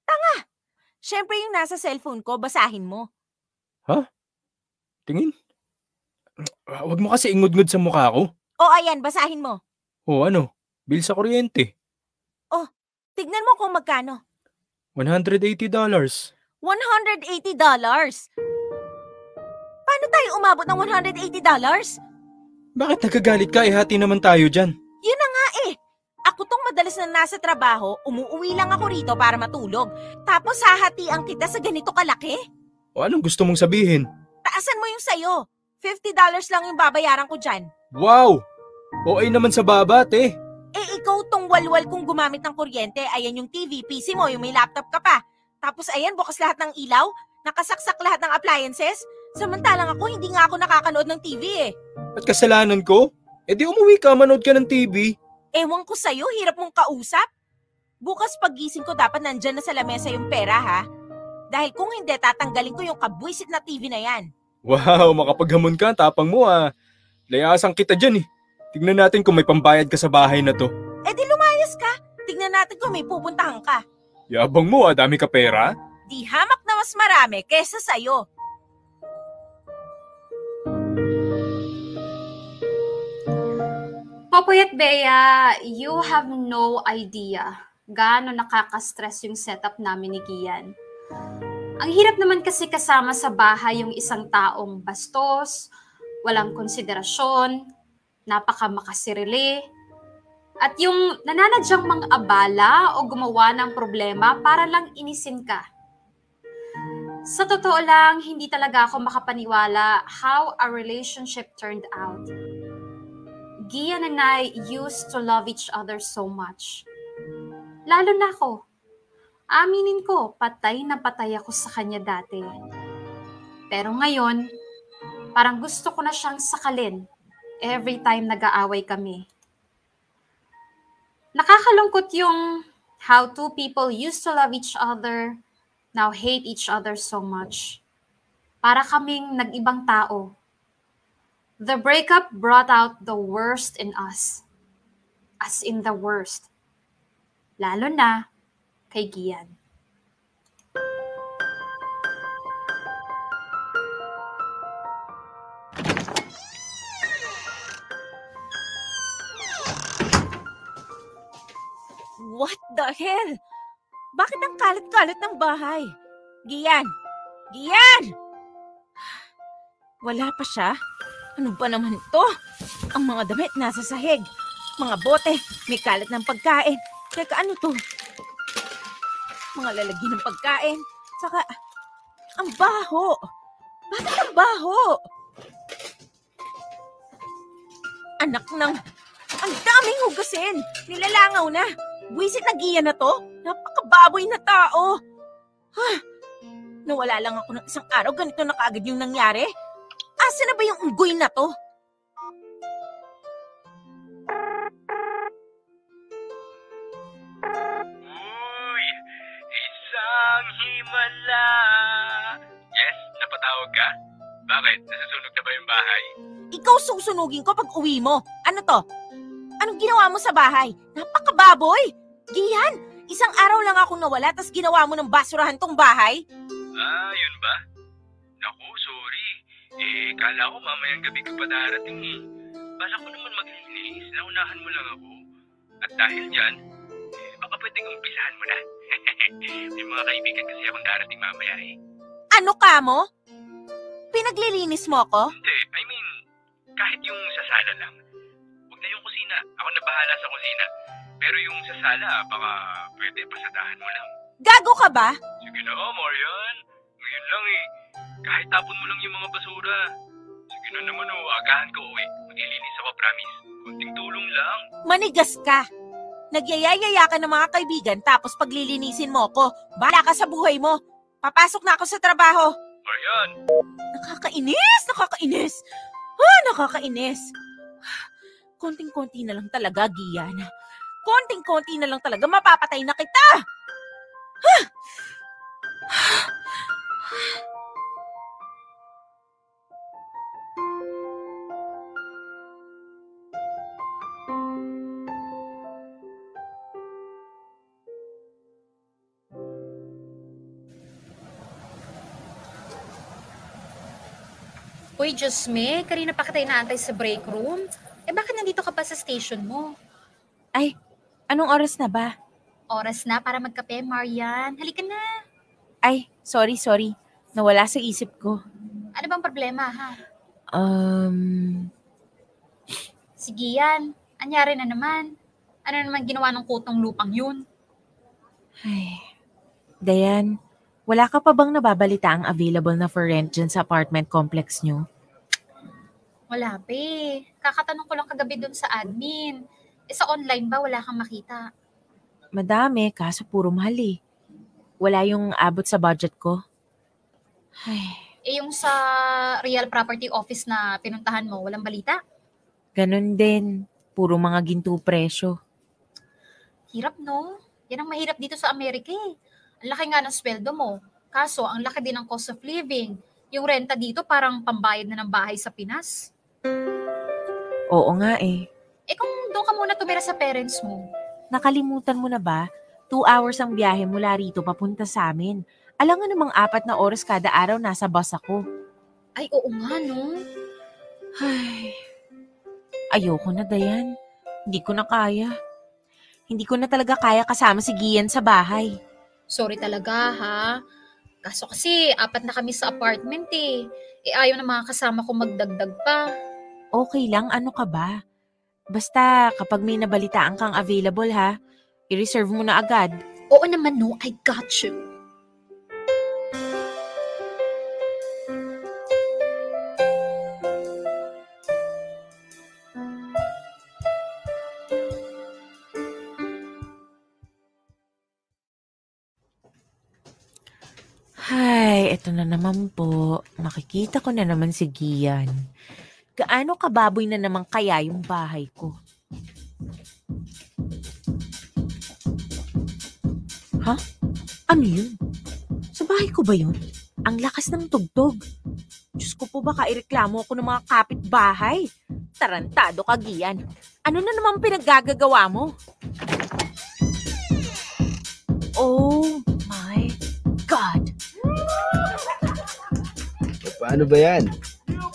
Tanga! Siyempre yung nasa cellphone ko, basahin mo. Ha? Tingin? Huwag mo kasi ingud-ngud sa mukha ko. Ayan, basahin mo. Ano? Bill sa kuryente. Tignan mo kung magkano. $180. $180? Paano tayo umabot ng $180? Bakit nagagalit ka? Hati naman tayo dyan. Yun na nga eh. Ako tong madalas na nasa trabaho, umuwi lang ako rito para matulog. Tapos hahatian kita sa ganito kalaki? Anong gusto mong sabihin? Taasan mo yung sayo. $50 lang yung babayaran ko dyan. Wow! OA naman sa babat eh. Ikaw tong walwal kung gumamit ng kuryente. Ayan yung TV, PC mo, yung may laptop ka pa. Tapos ayan, bukas lahat ng ilaw, nakasaksak lahat ng appliances. Samantalang ako, hindi nga ako nakakanood ng TV eh. At kasalanan ko? Di umuwi ka, manood ka ng TV. Ewan ko sa'yo, hirap mong kausap. Bukas paggising ko dapat nandyan na sa lamesa yung pera ha. Dahil kung hindi, tatanggalin ko yung kabwisit na TV na yan. Wow, makapaghamon ka, tapang mo ah. Layasan kita dyan eh. Tignan natin kung may pambayad ka sa bahay na to. Di lumayas ka. Tignan natin kung may pupuntahan ka. Yabang mo ah, dami ka pera. Di hamak na mas marami kesa sa'yo. Popoy at Bea, you have no idea gaano nakaka-stress yung setup namin ni Gian. Ang hirap naman kasi kasama sa bahay yung isang taong bastos, walang konsiderasyon, napakamakasirili, at yung nananadyang mang-abala o gumawa ng problema para lang inisin ka. Sa totoo lang, hindi talaga ako makapaniwala how our relationship turned out. Gian and I used to love each other so much. Lalo na ako. Aminin ko, patay na patay ako sa kanya dati. Pero ngayon, parang gusto ko na siyang sakalin every time nag-aaway kami. Nakakalungkot yung how two people used to love each other, now hate each other so much. Para kaming nag-ibang tao. The breakup brought out the worst in us. As in the worst. Lalo na kay Gian. What the hell? Bakit ang kalat-kalat ng bahay? Gian! Gian! Wala pa siya? Ano ba naman to? Ang mga damit nasa sahig. Mga bote, may kalat ng pagkain. Teka, ano to? Mga lalagyan ng pagkain. Saka, ang baho. Bakit ang baho? Anak ng... Ang daming hugasin. Nilalangaw na. Buwisit na Gian na to. Napakababoy na tao. Nawala lang ako ng isang araw, ganito na kaagad yung nangyari. Asa na ba yung unggoy na to? Uy! Isang himala! Yes? Napatawag ka? Bakit? Nasusunog na ba yung bahay? Ikaw susunugin ko pag uwi mo. Ano to? Anong ginawa mo sa bahay? Napakababoy! Gian, isang araw lang akong nawala tas ginawa mo ng basurahan tong bahay? Yun ba? Naku, sorry. Kala ko mamayang gabi ka pa darating eh. Bala ko naman maglinis. Naunahan mo lang ako. At dahil dyan, baka pwedeng umpisahan mo na. May mga kaibigan kasi akong darating mamaya eh. Ano ka mo? Pinaglilinis mo ko? Hindi, I mean, kahit yung sa sala lang. Huwag na yung kusina. Ako na bahala sa kusina. Pero yung sa sala, baka pwede pasadahan mo lang. Gago ka ba? Sige na, Marian. Ngayon lang eh. Kahit tapon mo lang yung mga basura. Sige na naman agahan ko uwi. Maglilinis ako, promise. Kunting tulong lang. Manigas ka. Nagyayayaya ka ng mga kaibigan tapos paglilinisin mo ko. Bahala ka sa buhay mo. Papasok na ako sa trabaho. Marian! Nakakainis! Nakakainis! Konting-konti na lang talaga, Gian. Konting-konti na lang talaga, mapapatay na kita! Uy, Diyos me, kanina pa kita inaantay sa break room. Bakit nandito ka pa sa station mo? Ay, anong oras na ba? Oras na para magkape, Marian. Halika na. Ay, sorry. Nawala sa isip ko. Ano bang problema, ha? Sige yan. Anyari na naman. Ano naman ginawa ng kutong lupang yun? Ay, Dayan, wala ka pa bang nababalita ang available na for rent dyan sa apartment complex nyo? Wala pa eh. Kakatanong ko lang kagabi dun sa admin. Sa online ba wala kang makita? Madami, kaso puro mahal eh. Wala yung abot sa budget ko. Ay, Yung sa real property office na pinuntahan mo, walang balita? ganun din. Puro mga ginto presyo. Hirap, no? Yan ang mahirap dito sa Amerika eh. Ang laki nga ng sweldo mo. Kaso, ang laki din ng cost of living. Yung renta dito parang pambayad na ng bahay sa Pinas. Oo nga eh. Kung doon ka muna tumira sa parents mo. Nakalimutan mo na ba? 2 hours ang biyahe mula rito papunta sa amin. Alam nga namang 4 na oras kada araw nasa bus ako. Ay, oo nga, no? Ay, ayoko na, Dayan. Hindi ko na kaya. Hindi ko na talaga kaya kasama si Gian sa bahay. Sorry talaga, ha? Kaso kasi, 4 na kami sa apartment eh. Ayaw na mga kasama ko magdagdag pa. Okay lang, ano ka ba? Basta kapag may nabalitaan kang available ha, i-reserve mo na agad. Oo naman, no? I got you. Ay, eto na naman po. Makikita ko na naman si Gian. Gaano kababoy na naman kaya yung bahay ko? Ha? Ano yun? Sa bahay ko ba yun? Ang lakas ng tugtog. Diyos ko po, baka ireklamo ako ng mga kapitbahay. Tarantado ka, Gian. Ano na naman pinaggagawa mo? Oh my God! Paano ba yan?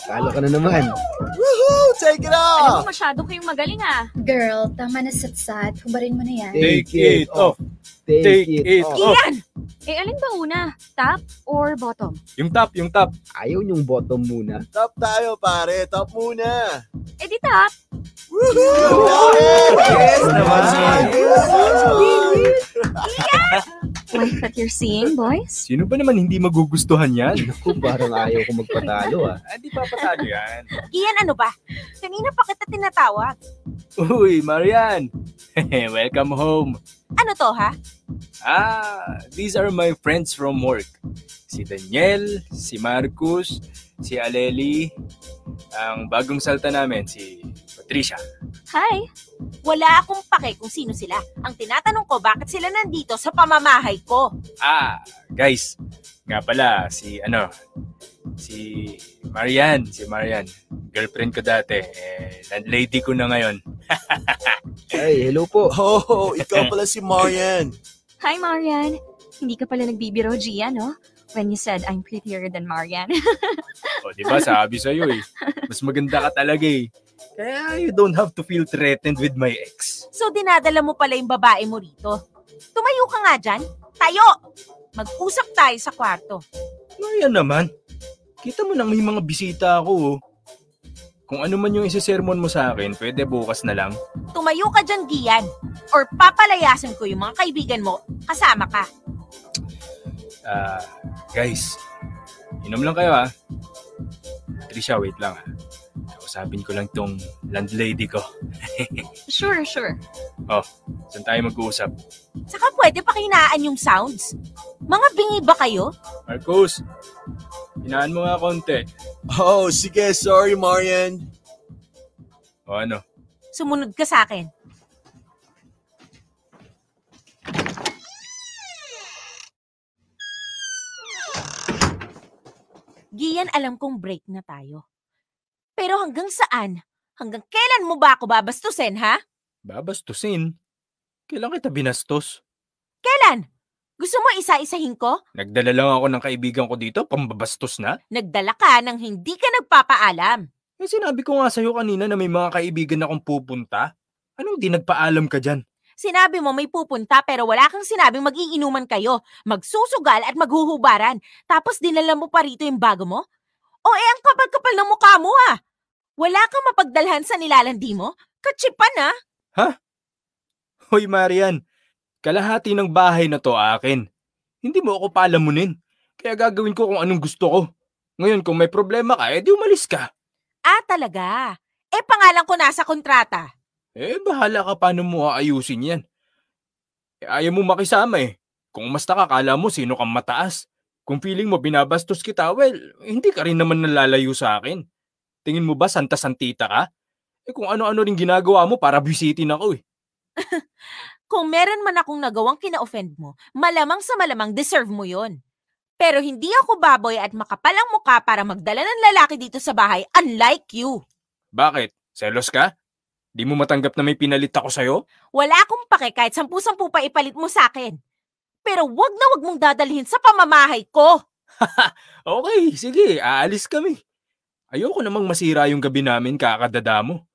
Talo ka na naman. Woohoo! Take it Alam off! mo, masyado kayong magaling ah. Girl, tama na satsat. Hubarin mo na yan. Take it off. Take it off. Gian! Alin ba una? Top or bottom? Yung top. Ayaw niyong bottom muna. Top tayo, pare. Top muna. Di top. Woohoo! Yes naman. Like that you're seeing, boys? Sino ba naman hindi magugustuhan yan? Naku, parang ayaw ko magpatalo ah. Hindi pa patalo yan. Gian, ano ba? Kanina pa kita tinatawag. Uy, Marian! Welcome home. Ano to, ha? These are my friends from work. Si Daniel, si Marcus, si Aleli, ang bagong salta namin, si Patricia. Hi! Wala akong pake kung sino sila. Ang tinatanong ko, bakit sila nandito sa pamamahay ko? Guys, nga pala, si Marian. Girlfriend ko dati. Landlady ko na ngayon. Ay, hello po. Oh, ikaw pala si Marian. Hi, Marian. Hindi ka pala nagbibiro, Gia, no? When you said I'm prettier than Marian. O, diba? Sabi sa'yo eh. Mas maganda ka talaga eh. Kaya you don't have to feel threatened with my ex. So dinadala mo pala yung babae mo rito. Tumayo ka nga dyan. Tayo! Mag-usap tayo sa kwarto. Marian naman. Kita mo nang may mga bisita ako oh. Kung ano man yung isi-sermon mo sa akin, pwede bukas na lang. Tumayo ka dyan, Gian. Or papalayasan ko yung mga kaibigan mo. Kasama ka. Guys. Inom lang kayo ha. Trisha, wait lang ha. Kausapin ko lang tong landlady ko. Sure. Oh, saan tayo mag-uusap? Saka pwede pakinaan yung sounds. Mga bingi ba kayo? Marcus, hinaan mo nga konti. Oh, sige. Sorry, Marian. O ano? Sumunod ka sa akin. Gian, alam kong break na tayo. Pero hanggang saan? Hanggang kailan mo ba ako babastusin, ha? Babastusin? Kailan kita binastos? Kailan? Gusto mo isa-isahin ko? Nagdala lang ako ng kaibigan ko dito, pambabastos na? Nagdala ka nang hindi ka nagpapaalam. Sinabi ko nga sa'yo kanina na may mga kaibigan akong pupunta. Anong di nagpaalam ka dyan? Sinabi mo may pupunta pero wala kang sinabing mag-iinuman kayo, magsusugal at maghuhubaran. Tapos dinala mo pa rito yung bago mo? O ang kapal-kapal ng mukha mo ah! Wala kang mapagdalhan sa nilalandi mo? Katsipan ah! Ha? Hoy Marian, kalahati ng bahay na to akin. Hindi mo ako palamunin. Kaya gagawin ko kung anong gusto ko. Ngayon kung may problema ka, di umalis ka. Talaga? Pangalan ko nasa kontrata. Bahala ka paano mo aayusin yan. Ayaw mo makisama eh. Kung umasta ka, kala mo sino kang mataas. Kung feeling mo binabastos kita, well, hindi ka rin naman nalalayo sa akin. Tingin mo ba santa-santita ka? Kung ano-ano rin ginagawa mo para bisitin ako eh. Kung meron man akong nagawang kina-offend mo, malamang sa malamang deserve mo yon. Pero hindi ako baboy at makapalang mukha para magdala ng lalaki dito sa bahay, unlike you. Bakit? Selos ka? Di mo matanggap na may pinalit ako sa'yo? Wala akong pake kahit 10 pa ipalit mo sa akin. Pero wag na wag mong dadalhin sa pamamahay ko. Okay, sige, aalis kami. Ayoko namang masira yung gabi namin kakadada mo.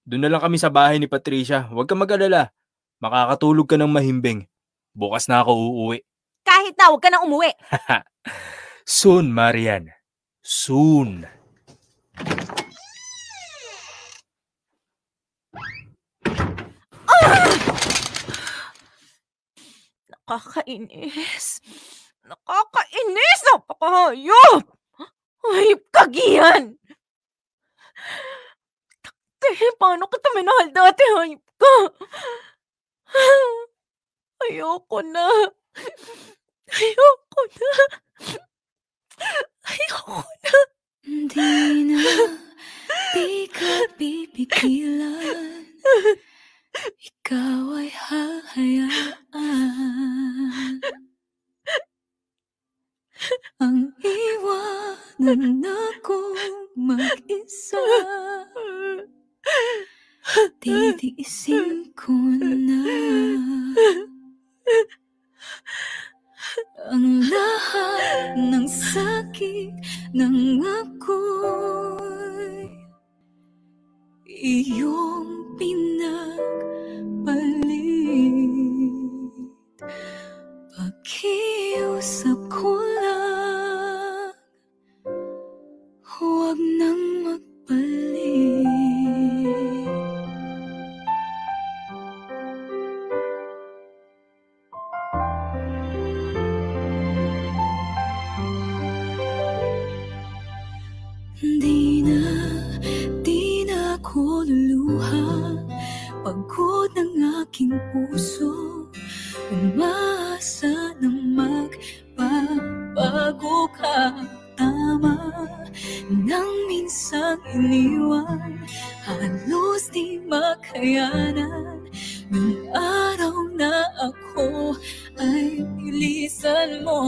Doon na lang kami sa bahay ni Patricia. Huwag ka mag-alala. Makakatulog ka ng mahimbing. Bukas na ako uuwi. Kahit na, huwag ka nang umuwi. Soon, Marian. Soon. Nakakainis. Napakahayop! Hayop ka, Gian! Paano kita minahal dati, hayop ka? Ayoko na. Di na, di ka pipigilan. Ikaw ay hahayaan. Ang iwanan akong mag-isa. Titiisin ko na ang lahat ng sakit ng ako'y iyong pinagpalit. Pakiusap ko lang, huwag nang magpalit. Di na ako luluha. Pagod ng aking puso, umaasa lang iniwan, halos di makayanan. Nung araw na ako ay ilisan mo.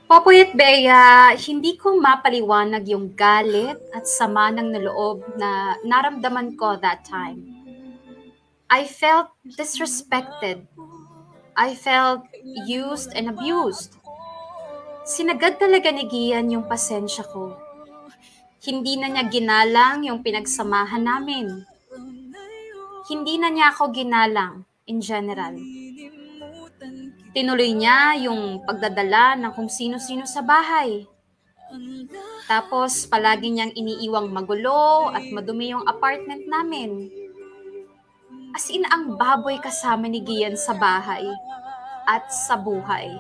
Popoy at Bea, hindi ko mapaliwanag yung galit at sama ng loob na naramdaman ko that time. I felt disrespected. I felt used and abused. Sinagad talaga ni Gian yung pasensya ko. Hindi na niya ginalang yung pinagsamahan namin. Hindi na niya ako ginalang in general. Tinuloy niya yung pagdadala ng kung sino-sino sa bahay. Tapos palagi niyang iniiwang magulo at madumi yung apartment namin. As in, ang baboy kasama ni Gian sa bahay at sa buhay.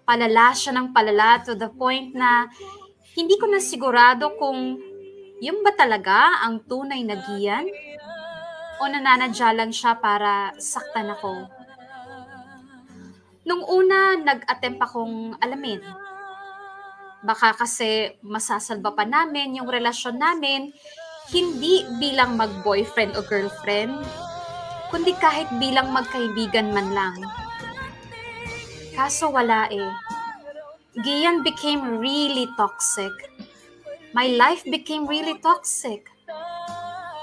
Palala siya ng palala to the point na hindi ko na sigurado kung yung ba talaga ang tunay na Gian o nananadya lang siya para saktan ako. Nung una, nag-attempt akong alamin. Baka kasi masasalba pa namin yung relasyon namin, hindi bilang mag-boyfriend o girlfriend, kundi kahit bilang magkaibigan man lang. Kaso wala eh. Gian became really toxic. My life became really toxic.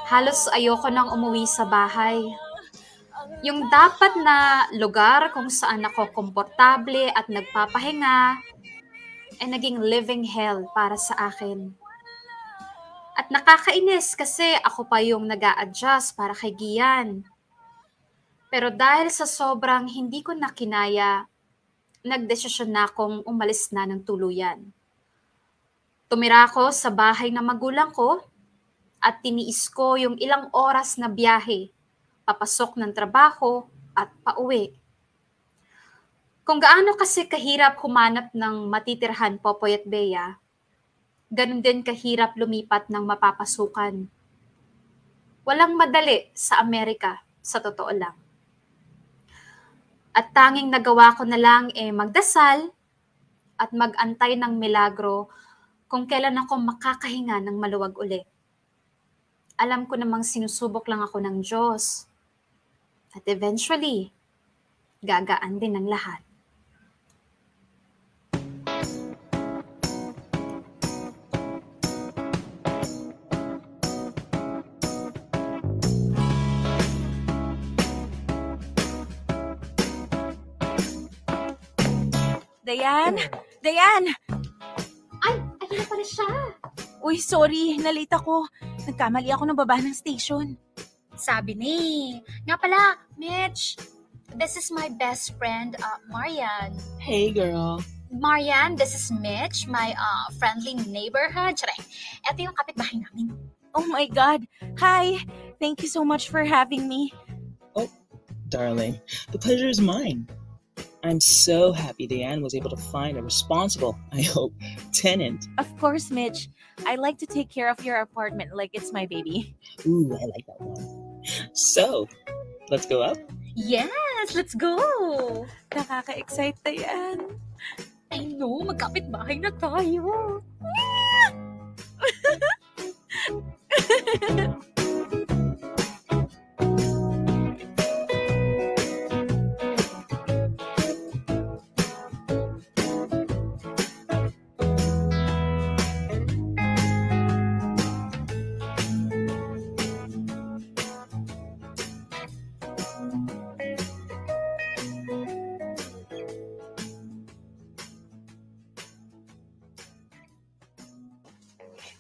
Halos ayoko nang umuwi sa bahay. Yung dapat na lugar kung saan ako komportable at nagpapahinga, ay naging living hell para sa akin. At nakakainis kasi ako pa yung nag-a-adjust para kay Gian. Pero dahil sa sobrang hindi ko na kinaya, nagdesisyon na akong umalis na ng tuluyan. Tumira ako sa bahay ng magulang ko at tiniis ko yung ilang oras na biyahe, papasok ng trabaho at pauwi. Kung gaano kasi kahirap humanap ng matitirhan, Popoy at Bea, ganun din kahirap lumipat ng mapapasukan. Walang madali sa Amerika, sa totoo lang. At tanging nagawa ko na lang magdasal at mag-antay ng milagro kung kailan ako makakahinga ng maluwag uli. Alam ko namang sinusubok lang ako ng Diyos. At eventually, gagaan din ang lahat. Dayan! Dayan! Ay, ayun na pala siya. Uy, sorry. Nalate ako. Nagkamali ako ng baba ng station. Sabi ni. Nga pala, Mitch, this is my best friend, Marian. Hey, girl. Marian, this is Mitch, my friendly neighborhood. Charing. Ito yung kapitbahay namin. Oh my God. Hi. Thank you so much for having me. Oh, darling, the pleasure is mine. I'm so happy Diane was able to find a responsible, I hope, tenant. Of course, Mitch. I like to take care of your apartment like it's my baby. Ooh, I like that one. So, let's go up? Yes, let's go! Nakaka-excite na yan. I know, magkapit-bahay na tayo.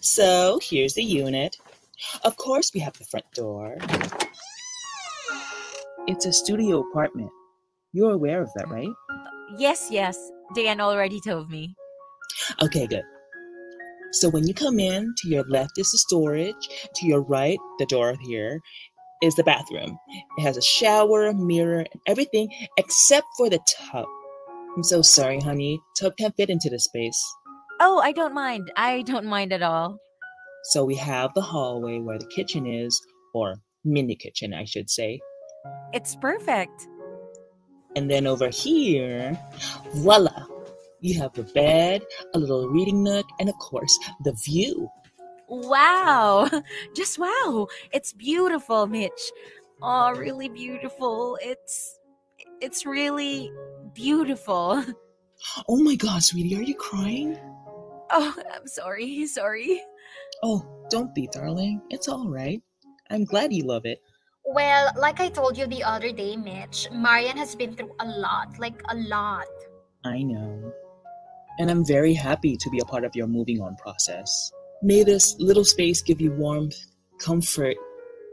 So, here's the unit. Of course, we have the front door. It's a studio apartment. You're aware of that, right? Yes. Diane already told me. Okay, good. So when you come in, to your left is the storage. To your right, the door here, is the bathroom. It has a shower, mirror, and everything except for the tub. I'm so sorry, honey. Tub can't fit into this space. Oh, I don't mind. I don't mind at all. So we have the hallway where the kitchen is, or mini kitchen, I should say. It's perfect. And then over here, voila! You have the bed, a little reading nook, and of course, the view. Wow! Just wow! It's beautiful, Mitch. Oh, really beautiful. It's really beautiful. Oh my God, sweetie, are you crying? Oh, I'm sorry. Oh, don't be, darling. It's all right. I'm glad you love it. Well, like I told you the other day, Mitch, Marian has been through a lot, like a lot. I know. And I'm very happy to be a part of your moving on process. May this little space give you warmth, comfort,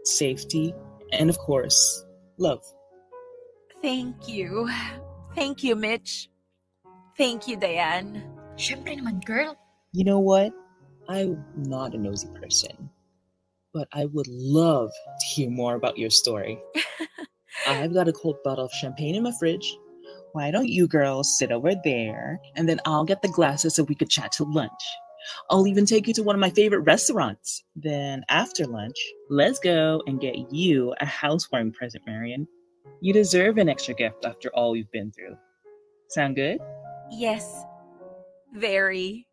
safety, and of course, love. Thank you. Thank you, Mitch. Thank you, Diane. Syempre naman, girl. You know what? I'm not a nosy person, but I would love to hear more about your story. I've got a cold bottle of champagne in my fridge. Why don't you girls sit over there, and then I'll get the glasses so we could chat till lunch. I'll even take you to one of my favorite restaurants. Then after lunch, let's go and get you a housewarming present, Marian. You deserve an extra gift after all we've been through. Sound good? Yes. Very.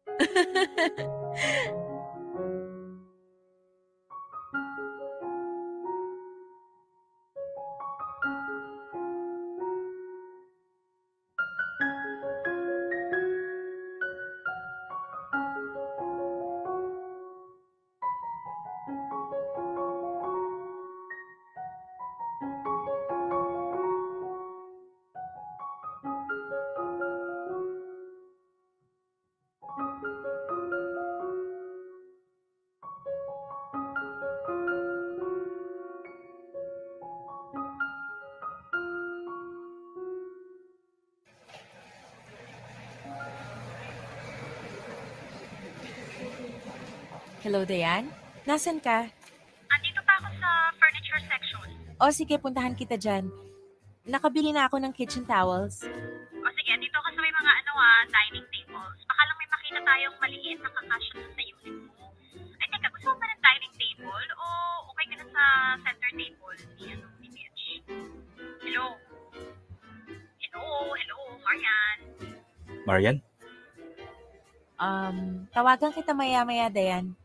Hello, Diane? Nasaan ka? Andito pa ako sa furniture section. O sige, puntahan kita dyan. Nakabili na ako ng kitchen towels. O sige, andito ka sa may mga dining tables. Baka lang may makita tayong maliit na kakasya sa unit mo. Ay, teka, gusto mo ba ng dining table o okay ka na sa center table ni Mitch? Hello? Hello, Marian? Marian? Tawagan kita maya-maya, Diane.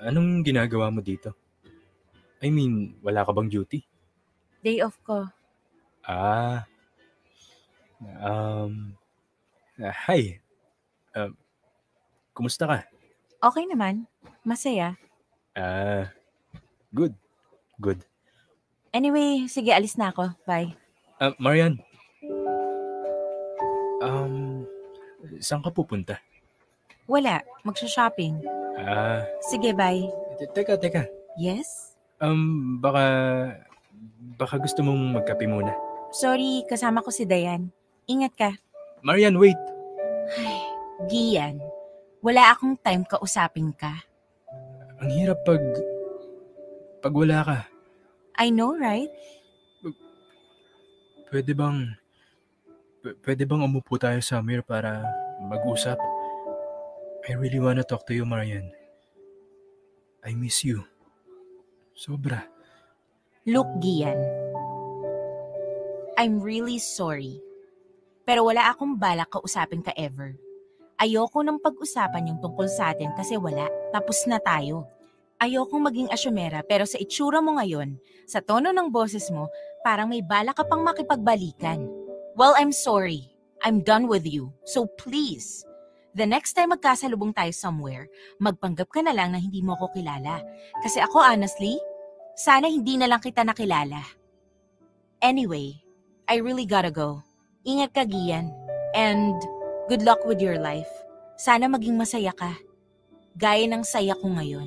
Anong ginagawa mo dito? I mean, wala ka bang duty? Day off ko. Hi. Kumusta ka? Okay naman. Masaya. Good. Anyway, sige, alis na ako. Bye. Marian. Saan ka pupunta? Wala. Magsha-shopping. Sige, bye. Teka. Yes? Baka gusto mong magkape muna. Sorry, kasama ko si Diane. Ingat ka. Marian, wait! Ay, Gian, wala akong time kausapin ka. Ang hirap pag wala ka. I know, right? Pwede bang umupo tayo somewhere para mag-usap? I really wanna talk to you, Marian. I miss you. Sobra. Look, Gian. I'm really sorry. Pero wala akong balak kausapin ka ever. Ayoko nang pag-usapan yung tungkol sa atin kasi wala. Tapos na tayo. Ayokong maging asyomera pero sa itsura mo ngayon, sa tono ng boses mo, parang may balak ka pang makipagbalikan. Well, I'm sorry. I'm done with you. So please, the next time magkasalubong tayo somewhere, magpanggap ka na lang na hindi mo ako kilala. Kasi ako honestly, sana hindi na lang kita nakilala. Anyway, I really gotta go. Ingat ka, Gian. And good luck with your life. Sana maging masaya ka. Gaya ng saya ko ngayon.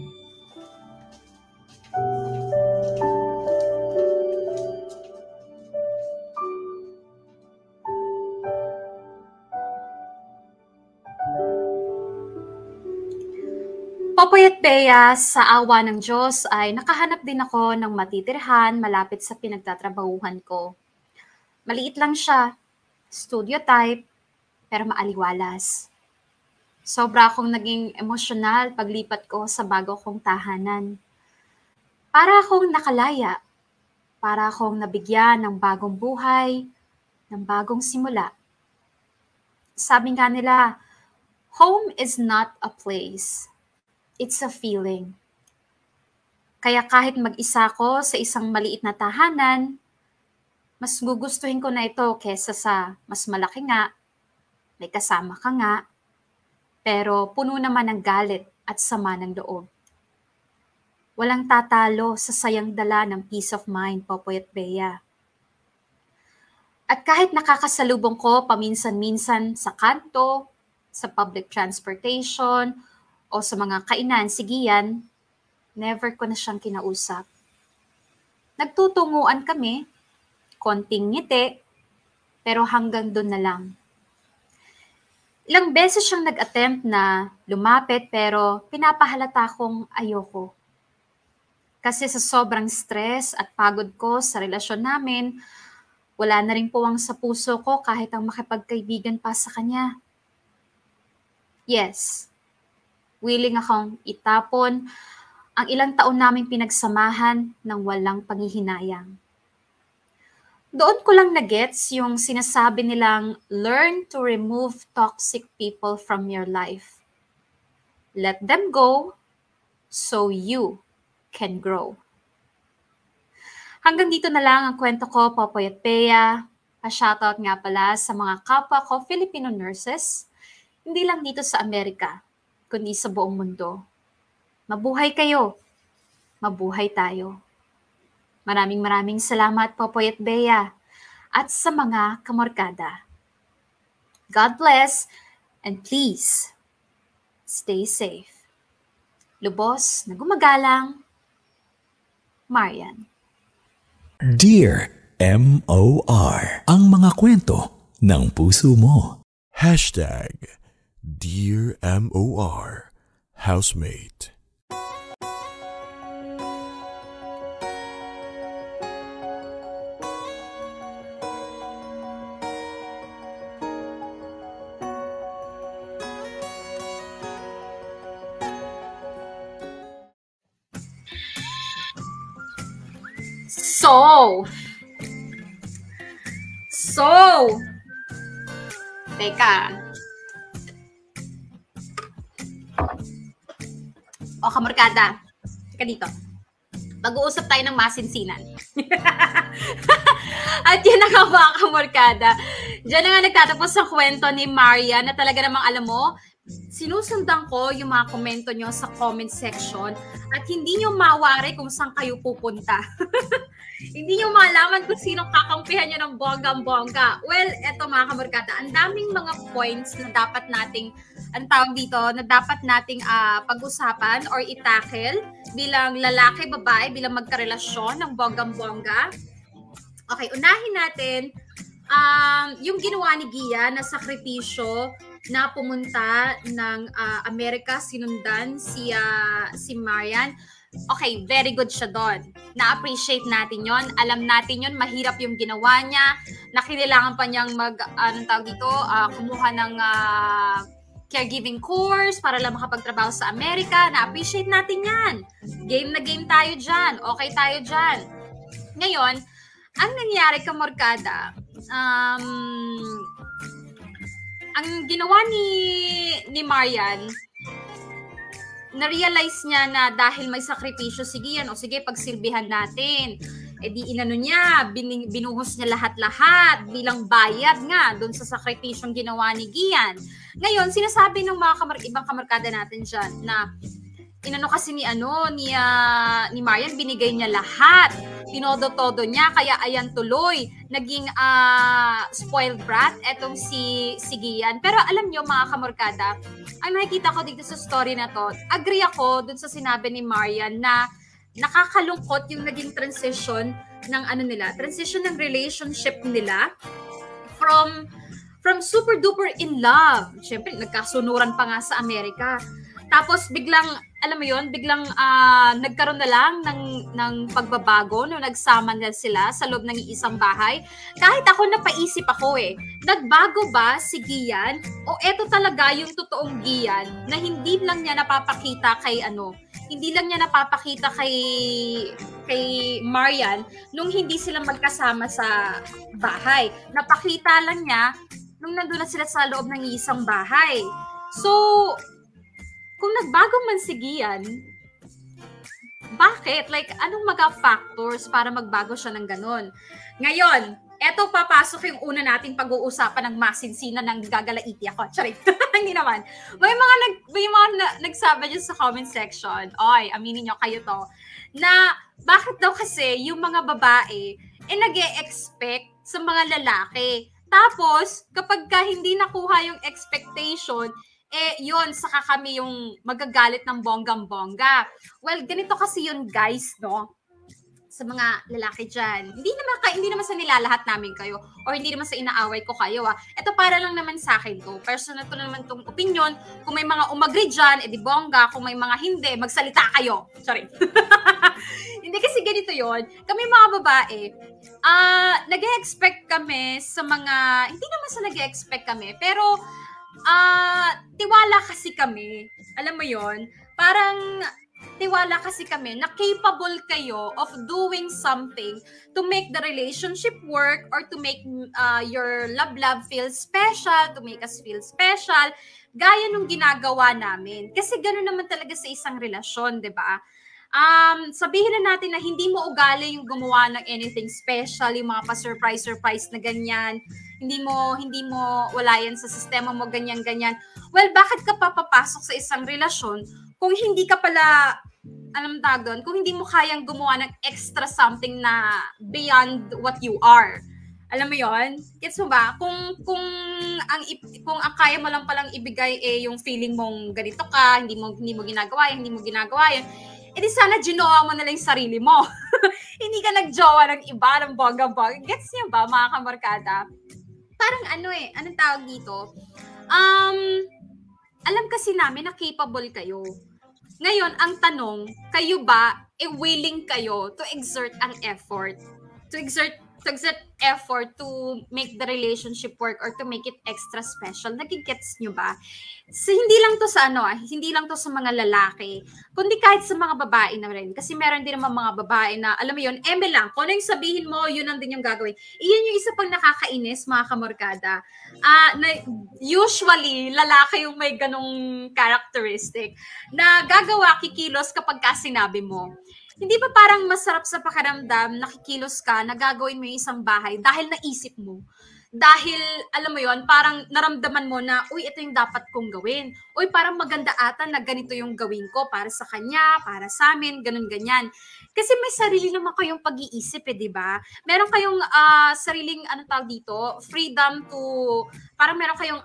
Popoy at Bea, sa awa ng Diyos ay nakahanap din ako ng matitirhan malapit sa pinagtatrabahuhan ko. Maliit lang siya, studio type, pero maaliwalas. Sobra akong naging emosyonal paglipat ko sa bago kong tahanan. Para akong nakalaya, para akong nabigyan ng bagong buhay, ng bagong simula. sabi nga nila, home is not a place. It's a feeling. Kaya kahit mag-isa ko sa isang maliit na tahanan, mas gugustuhin ko na ito kesa sa mas malaki nga, may kasama ka nga, pero puno naman ng galit at sama ng loob. Walang tatalo sa sayang dala ng peace of mind, Popoy at Bea. At kahit nakakasalubong ko paminsan-minsan sa kanto, sa public transportation, o sa mga kainan, sigiyan, never ko na siyang kinausap. Nagtutunguan kami, konting ngiti, pero hanggang doon na lang. Ilang beses siyang nag-attempt na lumapit pero pinapahalata kong ayoko. Kasi sa sobrang stress at pagod ko sa relasyon namin, wala na rin puwang sa puso ko kahit ang makipagkaibigan pa sa kanya. Yes, willing akong itapon ang ilang taon naming pinagsamahan ng walang panghihinayang. Doon ko lang na-gets yung sinasabi nilang learn to remove toxic people from your life. Let them go so you can grow. Hanggang dito na lang ang kwento ko, Popoy at Bea. Pa-shoutout nga pala sa mga kapwa ko Filipino nurses, hindi lang dito sa Amerika, kundi sa buong mundo. Mabuhay kayo. Mabuhay tayo. Maraming salamat, Popoy at Bea, at sa mga kamorkada. God bless, and please, stay safe. Lubos na gumagalang, Marian. Dear M.O.R. Ang mga kwento ng puso mo. Dear M.O.R. Housemate. Teka. O, kamorkada. Teka dito. Mag-uusap tayo ng masinsinan. At yun na nga mga kamorkada. Diyan na nga nagtatapos ang kwento ni Maria na talaga namang alam mo, sinusundan ko yung mga komento nyo sa comment section at hindi nyo mawari kung saan kayo pupunta. Hindi nyo malaman kung sinong kakampihan nyo ng bonggang-bongga. Well, eto mga kamorkada, ang daming mga points na dapat nating, ang tawag dito, na dapat nating pag-usapan or itackle bilang lalaki, babae, bilang magkarelasyon ng bonggang-bongga. Okay, unahin natin yung ginawa ni Gia na sakripisyo na pumunta ng Amerika, sinundan si Marian. Okay, very good siya doon. Na-appreciate natin yon. Alam natin yon, mahirap yung ginawa niya. Nakailangan pa niyang kumuha ng caregiving course para lang makapagtrabaho sa Amerika. Na-appreciate natin yan. Game na game tayo dyan. Okay tayo dyan. Ngayon, ang nangyari, kamorkada, ang ginawa ni Marian, na-realize niya na dahil may sakripisyo si Gian, o sige, pagsilbihan natin. E di inano niya, binuhos niya lahat-lahat bilang bayad nga doon sa sakripisyong ginawa ni Gian. Ngayon, sinasabi ng mga ibang kamarkada natin dyan na inano kasi ni Marian, binigay niya lahat. Tinodo-todo niya, kaya ayan tuloy. Naging spoiled brat etong si Gian. Pero alam niyo mga kamorkada, ay nakikita ko dito sa story na to, agree ako dun sa sinabi ni Marian na nakakalungkot yung naging transition ng transition ng relationship nila from super duper in love. Siyempre, nagkasunuran pa nga sa Amerika. Tapos biglang, alam mo yun, biglang nagkaroon na lang ng pagbabago nung nagsama na sila sa loob ng isang bahay. Kahit ako napaisip ako nagbago ba si Gian? O eto talaga yung totoong Gian na hindi lang niya napapakita kay Marian nung hindi sila magkasama sa bahay. Napakita lang niya nung nandun na sila sa loob ng isang bahay. So, kung nagbago man si Gian, bakit? Like, anong mga factors para magbago siya ng ganun? Ngayon, eto papasok yung una nating pag-uusapan ng masinsina ng gagalaiti ako. Charit. Hindi naman. May mga nagsabi dyan sa comment section, oy, aminin nyo kayo to, na bakit daw kasi yung mga babae nag-e-expect sa mga lalaki. Tapos, kapag ka hindi nakuha yung expectation, yun, saka kami yung magagalit ng bonggang-bongga. Well, ganito kasi yun, guys, no? Sa mga lalaki dyan. Hindi naman sa nilalahat namin kayo or hindi naman sa inaaway ko kayo. Ito para lang naman sa akin to. Personal ko naman tong opinion. Kung may mga umagri dyan, edi bongga. Kung may mga hindi, magsalita kayo. Sorry. Hindi kasi ganito yon. Kami mga babae, nag-e-expect kami sa mga, hindi naman sa nag-e-expect kami, pero tiwala kasi kami. Alam mo yon, parang tiwala kasi kami na capable kayo of doing something to make the relationship work or to make your love feel special, to make us feel special, gaya nung ginagawa namin. Kasi gano'n naman talaga sa isang relasyon, di ba? Sabihin na natin na hindi mo ugali yung gumawa ng anything special, yung mga pa-surprise na ganyan, hindi mo wala yan sa sistema mo, ganyan. Well, bakit ka papapasok sa isang relasyon kung hindi ka pala, kung hindi mo kayang gumawa ng extra something na beyond what you are. Alam mo yon? Gets mo ba? Kung ang kaya mo lang palang ibigay yung feeling mong ganito ka, hindi mo ginagawa yan, edi sana ginawa mo na lang yung sarili mo. Hindi ka nagjowa ng iba, ng bongga-bongga. Gets niyo ba, mga kamarkada? Parang anong tawag dito? Alam kasi namin na capable kayo. Ngayon, ang tanong, kayo ba, willing kayo to exert ang effort? To exert effort to make the relationship work or to make it extra special. Nagigets nyo ba? So, hindi lang to sa mga lalaki, kundi kahit sa mga babae na rin. Kasi meron din naman mga babae na, alam mo yun, eme lang, kung ano yung sabihin mo, yun ang din yung gagawin. Iyan yung isa pang nakakainis, mga kamorkada. Usually, lalaki yung may ganong characteristic na gagawa, kikilos kapag ka sinabi mo. Hindi ba parang masarap sa pakiramdam, nakikilos ka, nagagawin mo yung isang bahay dahil naisip mo? Dahil, alam mo yon, parang naramdaman mo na, uy, ito yung dapat kong gawin. Uy, parang maganda ata na ganito yung gawin ko para sa kanya, para sa amin, ganun-ganyan. Kasi may sarili naman kayong pag-iisip di ba? Meron kayong sariling, freedom to, parang meron kayong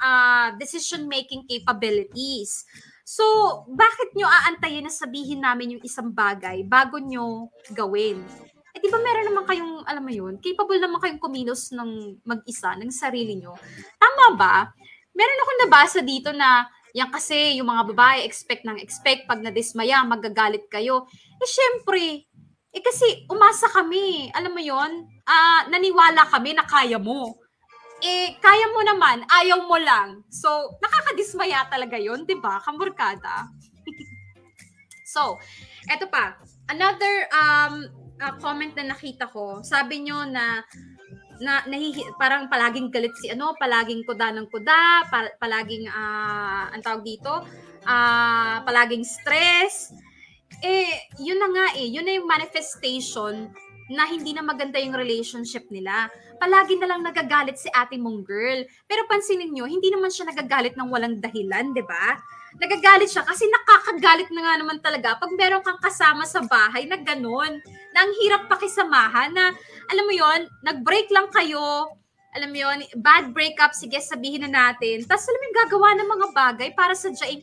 decision-making capabilities. So, bakit nyo aantayin na sabihin namin yung isang bagay bago nyo gawin? Di ba meron naman kayong, alam mo yun, capable naman kayong kumilos ng mag-isa, ng sarili nyo. Tama ba? Meron akong nabasa dito na, yan kasi yung mga babae, expect, pag nadismaya, magagalit kayo. Syempre, kasi umasa kami, alam mo yun, naniwala kami na kaya mo. Kaya mo naman, ayaw mo lang. So, nakakadismaya talaga yun, di ba? Kamorkada. So, eto pa. Another comment na nakita ko, sabi nyo na parang palaging galit si palaging kuda ng kuda, palaging, ang tawag dito, palaging stress. Yun na nga yun na yung manifestation na hindi na maganda yung relationship nila. Palagi na lang nagagalit si ate mong girl. Pero pansinin nyo, hindi naman siya nagagalit ng walang dahilan, di ba? Nagagalit siya kasi nakakagalit na nga naman talaga pag meron kang kasama sa bahay na ganun. Na ang hirap pakisamahan na, alam mo yon, nag-break lang kayo, alam mo yon, bad breakup, sige sabihin na natin. Tapos alam mo yung gagawa ng mga bagay para sadyaing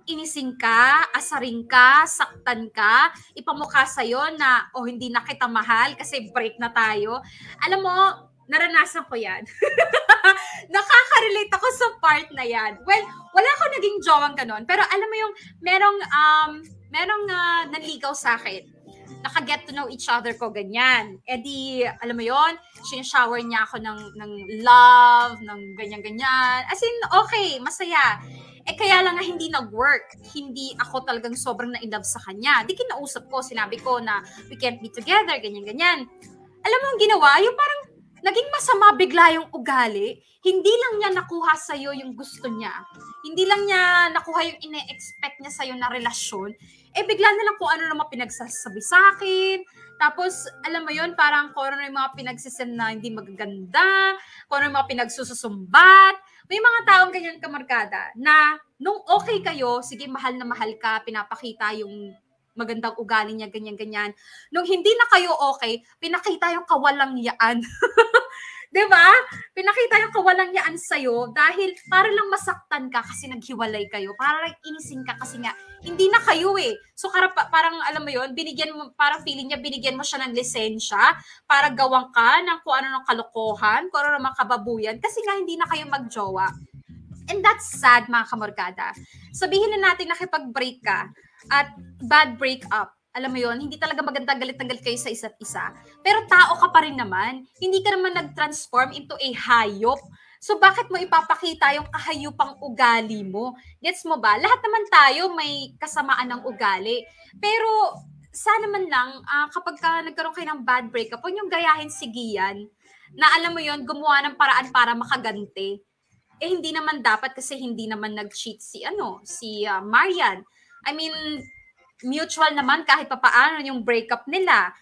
inising ka, asaring ka, saktan ka, ipamukha sa'yo na, hindi na kita mahal kasi break na tayo. Alam mo, naranasan ko yan. Nakaka-relate ako sa part na yan. Well, wala ako naging jowang ganon, pero alam mo yung merong nanligaw sa akin. Naka-get to know each other ko, ganyan. Di, alam mo yon, sineshower niya ako ng love, ng ganyan-ganyan. As in, okay, masaya. Kaya lang nga hindi nag-work. Hindi ako talagang sobrang na-in-love sa kanya. Di kinausap ko, sinabi ko na we can't be together, ganyan-ganyan. Alam mo ang ginawa? Yung parang naging masama bigla yung ugali, hindi lang niya nakuha sa'yo yung gusto niya. Hindi lang niya nakuha yung ine-expect niya sa'yo na relasyon. Bigla na lang kung ano naman pinagsasabi sa akin. Tapos, alam mo yun, parang kung ano yung mga pinagsisim na hindi magaganda, kung ano yung mga pinagsususumbat. May mga taong ganyan kamarkada na nung okay kayo, sige, mahal na mahal ka, pinapakita yung magandang ugali niya, ganyan-ganyan. Nung hindi na kayo okay, pinakita yung kawalangyaan. Diba? Pinakita yung kawalangyaan sa'yo dahil para lang masaktan ka kasi naghiwalay kayo. Para lang inisin ka kasi nga, hindi na kayo eh. So parang alam mo yun, binigyan mo, parang feeling niya, binigyan mo siya ng lisensya para gawang ka ng kung ano ng kalokohan, kung ano ng mga kababuyan, kasi nga hindi na kayo magjowa. And that's sad, mga kamorkada. Sabihin na natin nakipag-break ka at bad breakup. Alam mo yon, hindi talaga maganda, galit na galit kayo sa isa't isa. Pero tao ka pa rin naman. Hindi ka naman nag-transform into a hayop. So bakit mo ipapakita yung kahayupang ugali mo? Gets mo ba? Lahat naman tayo may kasamaan ng ugali. Pero sana man lang, kapag nagkaroon kayo ng bad breakup, huwag niyong gayahin si Gian na alam mo yon, gumawa ng paraan para makaganti. Hindi naman dapat kasi hindi naman nag-cheat si Marian. I mean, mutual naman kahit papaano yung breakup nila.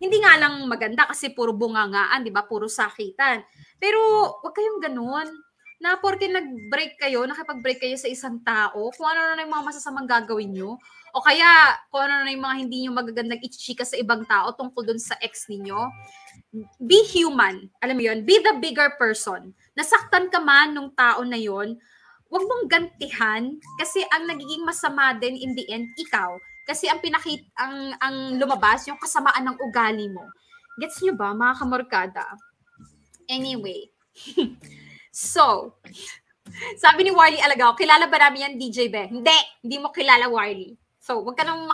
Hindi nga lang maganda kasi puro bungangaan, di ba? Puro sakitan. Pero wag kayong ganun. Na porke nakipag-break kayo sa isang tao, kung ano na yung mga masasamang gagawin nyo, o kaya kung ano na yung mga hindi nyo magagandang ichichika sa ibang tao tungkol dun sa ex ninyo, be human. Alam mo yun? Be the bigger person. Nasaktan ka man nung tao na yon, wag mong gantihan kasi ang nagiging masama din in the end, ikaw. Kasi ang lumabas, yung kasamaan ng ugali mo. Gets nyo ba, mga kamorkada? Anyway. So, sabi ni Warly Alagao, kilala ba namin yan, DJ Be? Hindi mo kilala, Warly. So, wag ka nang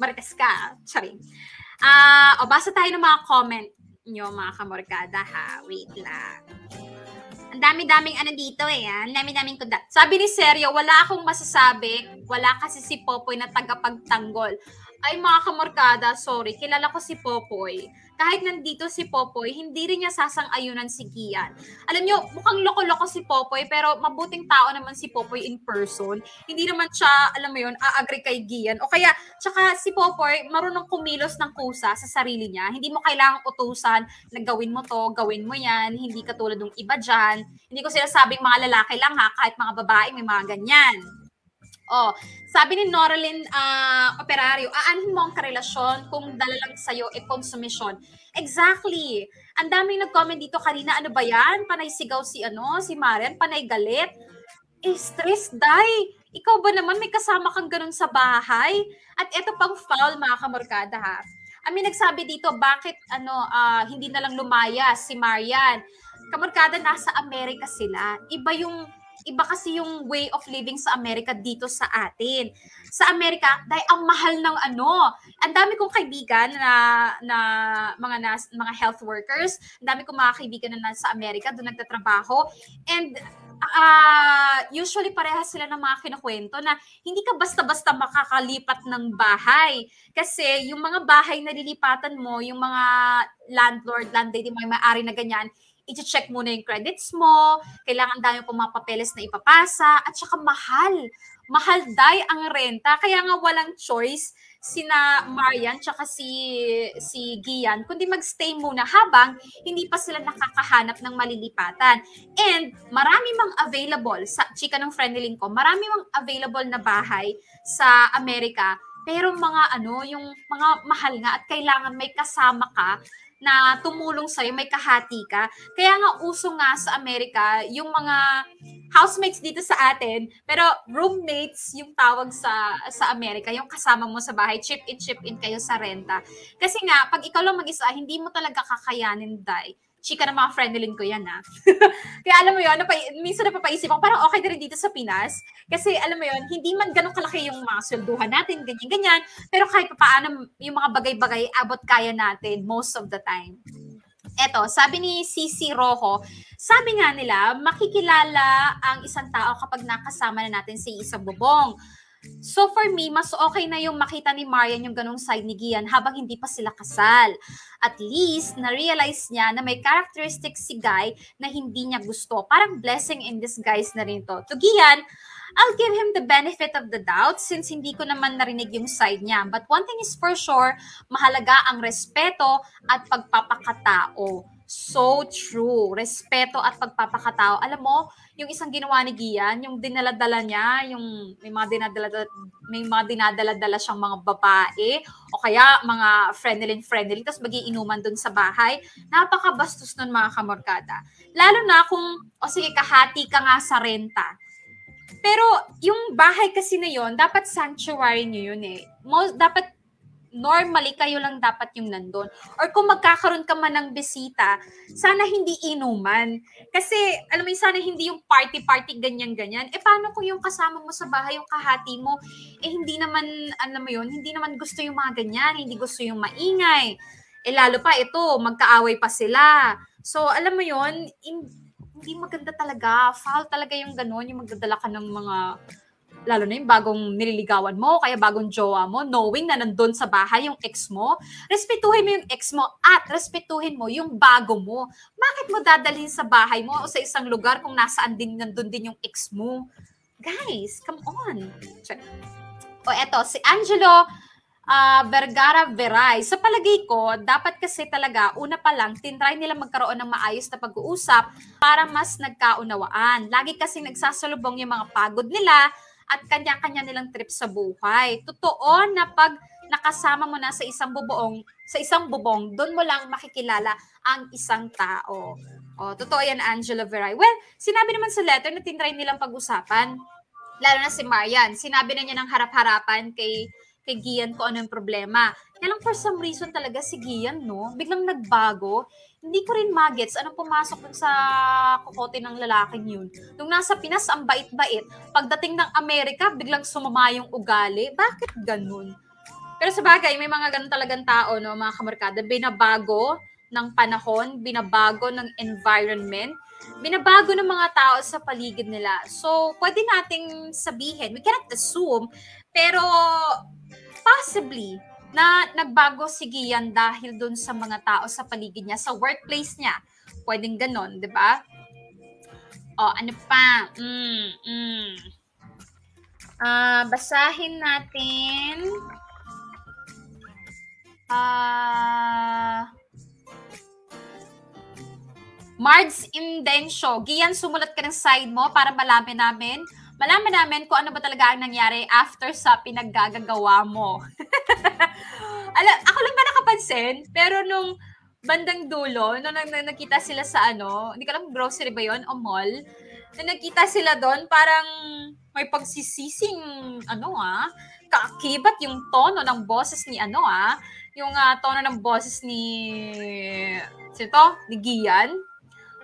marites ka. Sorry. Basa tayo ng mga comment nyo, mga kamorkada, ha? Wait lang. Ang dami-daming dito eh. Ang dami-daming kuda. Sabi ni Sergio, wala akong masasabi. Wala kasi si Popoy na tagapagtanggol. Ay mga kamorkada, sorry. Kilala ko si Popoy. Kahit nandito si Popoy, hindi rin niya sasang-ayunan si Gian. Alam nyo, mukhang loko-loko si Popoy, pero mabuting tao naman si Popoy in person. Hindi naman siya, alam mo yun, a-agree kay Gian. O kaya, tsaka si Popoy, marunong kumilos ng kusa sa sarili niya. Hindi mo kailangang utusan na gawin mo to, gawin mo yan. Hindi katulad ng iba dyan. Hindi ko sinasabing mga lalaki lang ha, kahit mga babae may mga ganyan. Sabi ni Noraline Operario, aanhin mo ang karelasyon kung dala lang sa'yo konsumisyon. Exactly. Ang daming nag-comment dito kanina, ano ba yan? Panay sigaw si Marian, panay galit. Stress, day. Ikaw ba naman may kasama kang ganun sa bahay? At eto pang foul, mga kamorkada ha. Nagsabi dito, bakit hindi na lang lumaya si Marian? Kamorkada, nasa Amerika sila. Iba kasi yung way of living sa Amerika dito sa atin. Sa Amerika, dahil ang mahal ng ang dami kong kaibigan na mga health workers, ang dami kong mga kaibigan na nasa Amerika, doon nagtatrabaho, and usually parehas sila ng mga kinukwento na hindi ka basta-basta makakalipat ng bahay. Kasi yung mga bahay na lilipatan mo, yung mga landlady mo, yung may-ari na ganyan, i-check muna yung credits mo, kailangan dami pong mga papeles na ipapasa, at saka mahal. Mahal day ang renta. Kaya nga walang choice sina Marian tsaka si Gian, kundi magstay muna habang hindi pa sila nakakahanap ng malilipatan. And marami mang available, sa chika ng friendly ko, marami mang available na bahay sa Amerika, pero yung mga mahal nga at kailangan may kasama ka na tumulong sa'yo, may kahati ka. Kaya nga uso nga sa Amerika, yung mga housemates dito sa atin, pero roommates yung tawag sa Amerika, yung kasama mo sa bahay, chip in kayo sa renta. Kasi nga, pag ikaw lang mag-isa, hindi mo talaga kakayanin, day. Chika ng mga friendly ko yan, ha. Kaya alam mo yun, minsan napapaisip ako, parang okay na rin dito sa Pinas. Kasi alam mo yun, hindi man ganun kalaki yung mga swelduhan natin, ganyan-ganyan. Pero kahit paano, yung mga bagay-bagay, abot kaya natin most of the time. Eto, sabi ni Cici Rojo, sabi nga nila, makikilala ang isang tao kapag nakasama na natin si isang bubong. So for me, mas okay na yung makita ni Marian yung ganong side ni Gian habang hindi pa sila kasal. At least, na-realize niya na may characteristics si Guy na hindi niya gusto. Parang blessing in disguise na rin to. To Gian, I'll give him the benefit of the doubt since hindi ko naman narinig yung side niya. But one thing is for sure, mahalaga ang respeto at pagpapakatao. So true. Respeto at pagpapakatao. Alam mo, yung isang ginawa ni Gian, yung dinaladala niya, yung may mga dinadala siyang mga babae o kaya mga friendly, tapos magiinuman dun sa bahay. Napakabastos nun mga kamorkada. Lalo na kung, sige, kahati ka nga sa renta. Pero yung bahay kasi na yun, dapat sanctuary nyo yun eh. Dapat normally kayo lang dapat yung nandun. Or kung magkakaroon ka man ng bisita, sana hindi inuman. Kasi, alam mo, sana hindi yung party-party, ganyan-ganyan. Paano kung yung kasama mo sa bahay, yung kahati mo, hindi naman, alam mo yun, hindi naman gusto yung mga ganyan, hindi gusto yung maingay. Lalo pa ito, magkaaway pa sila. So, alam mo yun, hindi maganda talaga. Foul talaga yung gano'n, yung magdadala ka ng mga lalo na yung bagong nililigawan mo, kaya bagong jowa mo, knowing na nandun sa bahay yung ex mo, respetuhin mo yung ex mo at respetuhin mo yung bago mo. Bakit mo dadalhin sa bahay mo o sa isang lugar kung nasaan din nandun din yung ex mo? Guys, come on. Check. O eto, si Angelo Vergara Veray. Sa palagay ko, dapat kasi talaga, una pa lang, tinry nila magkaroon ng maayos na pag-uusap para mas nagkaunawaan. Lagi kasi nagsasalubong yung mga pagod nila at kanya-kanya nilang trip sa buhay. Totoo na pag nakasama mo na sa isang bubong, doon mo lang makikilala ang isang tao. Totoo yan, Angela Veray. Well, sinabi naman sa letter na tinry nilang pag-usapan, lalo na si Marian. Sinabi na niya ng harap-harapan kay Gian ko ano yung problema. Kaya lang for some reason talaga si Gian, no? Biglang nagbago. Hindi ko rin magets anong pumasok dun sa kokote ng lalaking yun. Nung nasa Pinas, ang bait-bait. Pagdating ng Amerika, biglang sumama yung ugali. Bakit ganun? Pero sa bagay, may mga ganun talagang tao, no, mga kamarkada. Binabago ng panahon, binabago ng environment, binabago ng mga tao sa paligid nila. So, pwede nating sabihin, we cannot assume, pero possibly, na nagbago si Gian dahil dun sa mga tao sa paligid niya, sa workplace niya. Pwedeng ganon, di ba? Ano pa? Basahin natin. Mards Indensyo. Gian, sumulat ka ng side mo para malaman namin kung ano ba talaga ang nangyari after sa pinaggagawa mo. Ako lang ba nakapansin? Pero nung bandang dulo, nung nakita sila sa hindi ko alam, grocery ba yun o mall, na nakita sila doon, parang may pagsisising, kaakibat yung tono ng boses ni yung tono ng boses ni Gian.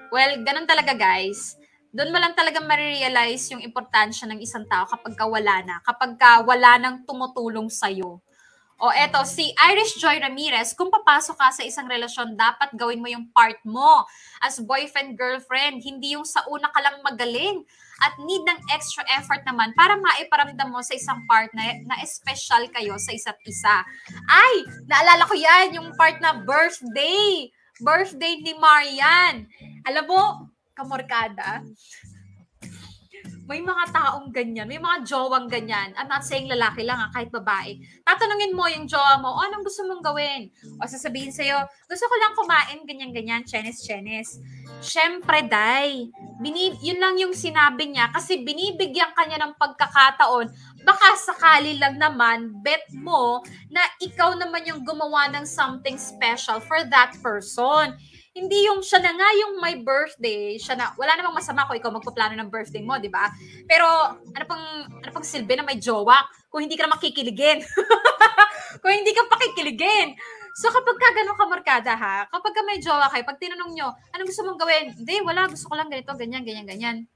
Well, ganun talaga guys. Doon mo lang talaga marirealize yung importansya ng isang tao kapag wala nang tumutulong sa'yo. Eto, si Irish Joy Ramirez, kung papasok ka sa isang relasyon, dapat gawin mo yung part mo as boyfriend, girlfriend, hindi yung sa una ka lang magaling at need ng extra effort naman para maiparamdam mo sa isang partner na special kayo sa isa't isa. Ay, naalala ko yan, yung part na birthday ni Marian. Alam mo, kamorkada, may mga taong ganyan, may mga jowang ganyan. I'm not saying lalaki lang, kahit babae. Tatanungin mo yung jowa mo, anong gusto mong gawin? O sasabihin sa'yo, gusto ko lang kumain, ganyan-ganyan, chenis-chenis. Siyempre, day, yun lang yung sinabi niya kasi binibigyan kanya ng pagkakataon. Baka sakali lang naman, bet mo na ikaw naman yung gumawa ng something special for that person. Hindi yung siya na nga yung may birthday, wala namang masama kung ikaw magpaplano ng birthday mo, di ba? Pero ano pang silbi na may jowa kung hindi ka na makikiligin? Kung hindi ka pakikiligin. So kapag ka ganun ka markada kapag ka may jowa kayo, pag tinanong nyo, anong gusto mong gawin? Hindi, wala, gusto ko lang ganito, ganyan.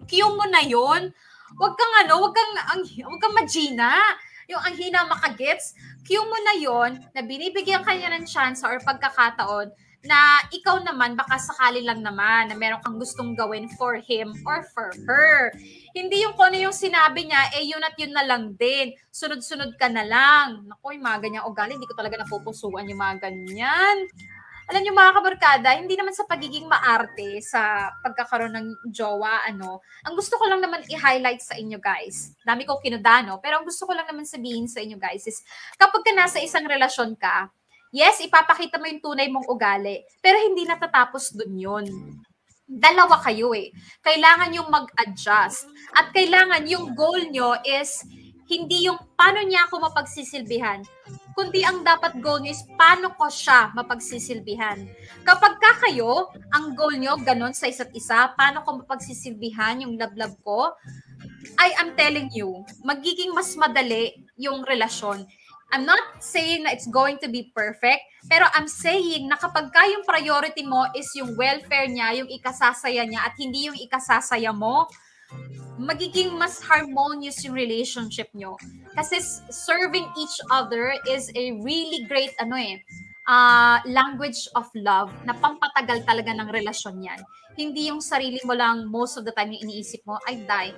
Cue mo na yun. Wag kang magina. Yung ang hina makagets, cue mo na yon na binibigyan kanya ng chance or pagkakataon na ikaw naman, baka sakali lang naman na meron kang gustong gawin for him or for her. Hindi yung kung ano yung sinabi niya, yun at yun na lang din. Sunod-sunod ka na lang. Naku, yung mga ganyang ugali, hindi ko talaga napupusuan yung mga ganyan. Alam niyo mga kabarkada, hindi naman sa pagiging maarte sa pagkakaroon ng jowa, ang gusto ko lang naman i-highlight sa inyo guys, dami ko kinudano, pero ang gusto ko lang naman sabihin sa inyo guys is, kapag ka nasa isang relasyon ka, yes, ipapakita mo yung tunay mong ugali, pero hindi natatapos dun yun. Dalawa kayo Kailangan yung mag-adjust. At kailangan yung goal nyo is, hindi yung paano niya ako mapagsisilbihan, kundi ang dapat goal niyo is paano ko siya mapagsisilbihan. Kapag kayo, ang goal niyo ganun sa isa't isa, paano ko mapagsisilbihan yung love ko, I'm telling you, magiging mas madali yung relasyon. I'm not saying na it's going to be perfect, pero I'm saying na kapag yung priority mo is yung welfare niya, yung ikasasaya niya, at hindi yung ikasasaya mo, magiging mas harmonious yung relationship nyo. Kasi serving each other is a really great language of love na pampatagal talaga ng relasyon yan. Hindi yung sarili mo lang most of the time yung iniisip mo, ay die.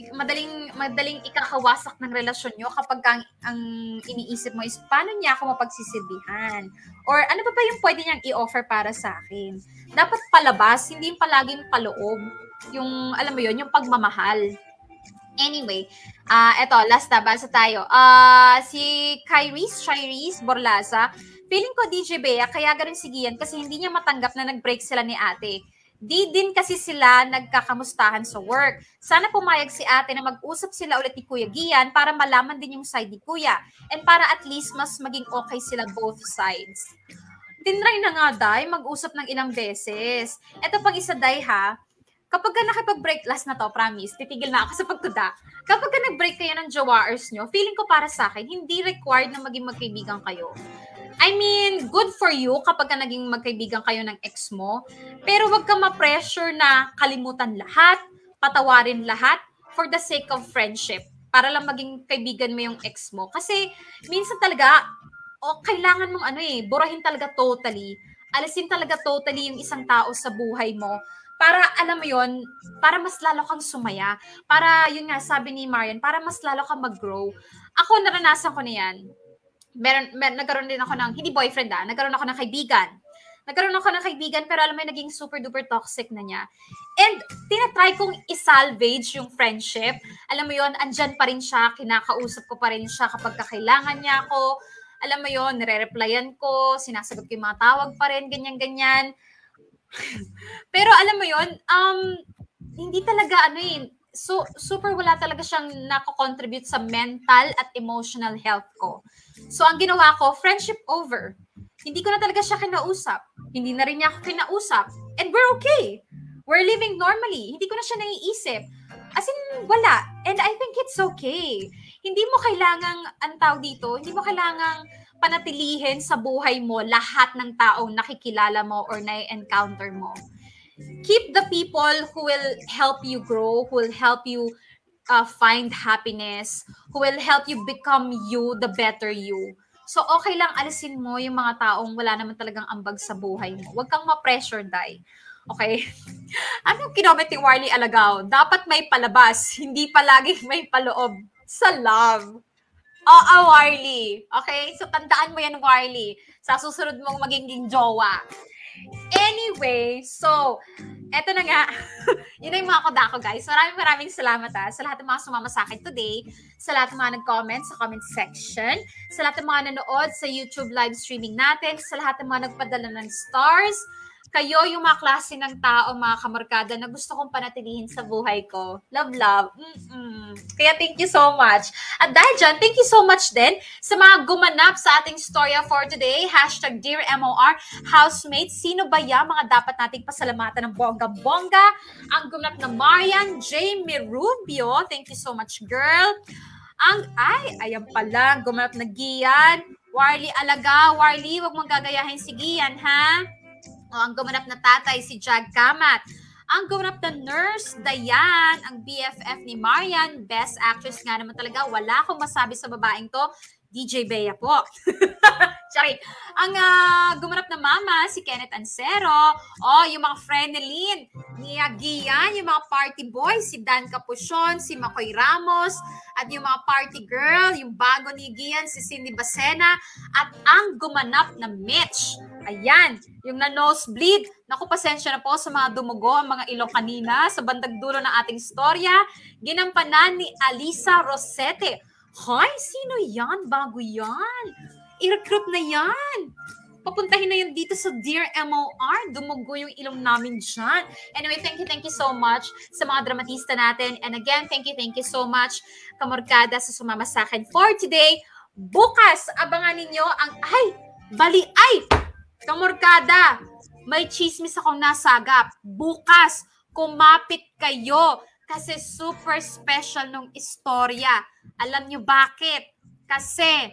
Madaling ikakawasak ng relasyon nyo kapag ang iniisip mo is paano niya ako mapagsisilbihan? Or ano ba yung pwede niyang i-offer para sa akin? Dapat palabas, hindi yung palaging paloob. Yung, alam mo yun, yung pagmamahal. Anyway, eto, last na, basa tayo. Si Kyrese Borlaza, feeling ko DJ Bea, kaya ganun si Gian kasi hindi niya matanggap na nag-break sila ni ate. Di din kasi sila nagkakamustahan sa work. Sana pumayag si ate na mag-usap sila ulit ni Kuya Gian para malaman din yung side ni Kuya. And para at least mas maging okay sila both sides. Tinry na nga, Day, mag-usap ng ilang beses. Ito pang isa, Day, ha? Kapag ka nakipag-break, last na to, promise, titigil na ako sa pagtuda. Kapag ka nag-break kayo ng jowaers nyo, feeling ko para sa akin, hindi required na maging magkaibigan kayo. I mean, good for you kapag ka naging magkaibigan kayo ng ex mo, pero wag ka ma-pressure na kalimutan lahat, patawarin lahat for the sake of friendship, para lang maging kaibigan mo yung ex mo. Kasi minsan talaga, kailangan mong burahin talaga totally, alisin talaga totally yung isang tao sa buhay mo, para alam mo yon, para mas lalo kang sumaya, para yun nga sabi ni Marian, para mas lalo kang mag-grow. Ako naranasan ko na yan. Nagkaroon din ako ng, hindi boyfriend nagkaroon ako ng kaibigan. Pero alam mo naging super duper toxic na niya. And tinatry kong isalvage yung friendship. Alam mo yon, andyan pa rin siya, kinakausap ko pa rin siya kapag kakailangan niya ako. Alam mo yon, nire-replyan ko, sinasagot ko yung mga tawag pa rin, ganyan-ganyan. Pero alam mo yon, hindi talaga so super wala talaga siyang nako-contribute sa mental at emotional health ko. So ang ginawa ko, friendship over. Hindi ko na talaga siya kinausap. Hindi na rin niya ako kinausap. And we're okay. We're living normally. Hindi ko na siya naiisip. As in, wala. And I think it's okay. Hindi mo kailangang, hindi mo kailangang panatilihin sa buhay mo lahat ng taong nakikilala mo or na-encounter mo. Keep the people who will help you grow, who will help you find happiness, who will help you become you, the better you. So, okay lang alisin mo yung mga taong wala naman talagang ambag sa buhay mo. Huwag kang ma-pressure, Day. Okay? Anong kinoment ni Warlie Alagao? Dapat may palabas, hindi palaging may paloob sa love. Oo, Warlie. Okay? So, tandaan mo yan, Warlie. Sa susunod mong magiging jowa. Anyway, so, eto na nga. Yun na yung mga kodako, guys. Maraming salamat sa lahat ng mga sumama sa akin today, sa lahat ng mga nag-comment sa comment section, sa lahat ng mga nanood sa YouTube live streaming natin, sa lahat ng mga nagpadala ng stars. Kayo yung mga klase ng tao, mga kamarkada, na gusto kong panatilihin sa buhay ko. Love, love. Kaya thank you so much. At dahil dyan, thank you so much din sa mga gumanap sa ating storya for today. Hashtag Dear MOR Housemate. Sino ba yan? Mga dapat nating pasalamatan ng bongga-bongga. Ang gumanap na Marian Jamie Rubio. Thank you so much, girl. Ayan pala. Gumanap na Gian. Warlie Alaga. Warlie, wag mong gagayahin si Gian, ha? Ang gumanap na tatay, si Jag Kamat. Ang gumanap na nurse, Dayan. Ang BFF ni Marian, best actress nga naman talaga. Wala akong masabi sa babaeng to. DJ Bea po. Sorry. Ang gumanap na mama, si Kenneth Ancero. Yung mga friend ni Lynn, ni Gian, yung mga party boys, si Dan Capuchon, si Makoy Ramos, at yung mga party girl, yung bago ni Gian, si Cindy Bacena, at ang gumanap na Mitch. Ayan, yung na-nosebleed. Naku, pasensya na po sa mga dumugo, ang mga ilong kanina sa bandang dulo ng ating istorya. Ginampanan ni Alisa Rosete. Hoy, sino yan? Bago yan. I-recruit na yan. Papuntahin na yun dito sa Dear MOR. Dumugo yung ilong namin dyan. Anyway, thank you so much sa mga dramatista natin. And again, thank you so much, Kamorkada, sa sumama sa akin for today. Bukas, abangan ninyo ang, Kamorkada, may chismis akong nasagap. Bukas, kumapit kayo kasi super special nung istorya. Alam nyo bakit? Kasi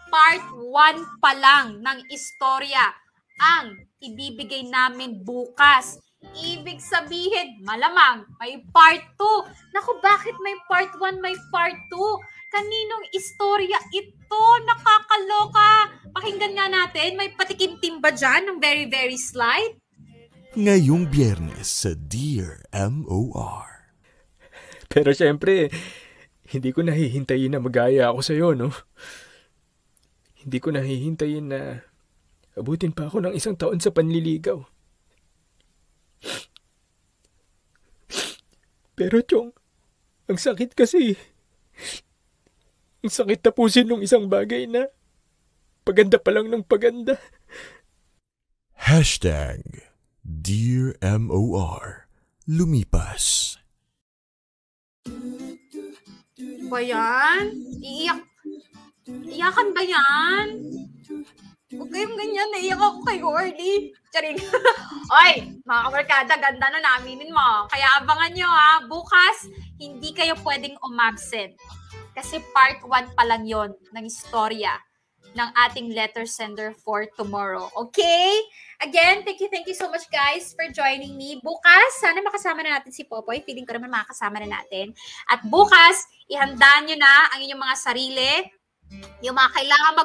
part 1 pa lang ng istorya ang ibibigay namin bukas. Ibig sabihin, malamang may part 2. Naku, bakit may part 1, may part 2? Kaninong istorya ito? Nakakaloka. Pakinggan nga natin, may patikim-tim ba dyan ng very, very slight? Ngayong Biyernes sa Dear MOR. Pero syempre, hindi ko nahihintayin na magaya ako sa'yo, no? Hindi ko nahihintayin na abutin pa ako ng 1 taon sa panliligaw. Pero Chong, ang sakit kasi. Ang sakit tapusin ng isang bagay na paganda pa lang ng paganda. Dear MOR. Lumipas. Ba yan? Iyakan ba yan? Huwag kayong ganyan, naiyak ako kay Gordy. Charing. Oy, mga kabarkada, ganda na naaminin mo. Kaya abangan nyo bukas, hindi kayo pwedeng umabsent. Kasi part 1 pa lang yon ng istorya ng ating letter sender for tomorrow. Okay? Again, thank you so much guys for joining me. Bukas, sana makasama na natin si Popoy. Feeling ko naman makakasama na natin. At bukas, ihandaan nyo na ang inyong mga sarili. Yung mga kailangan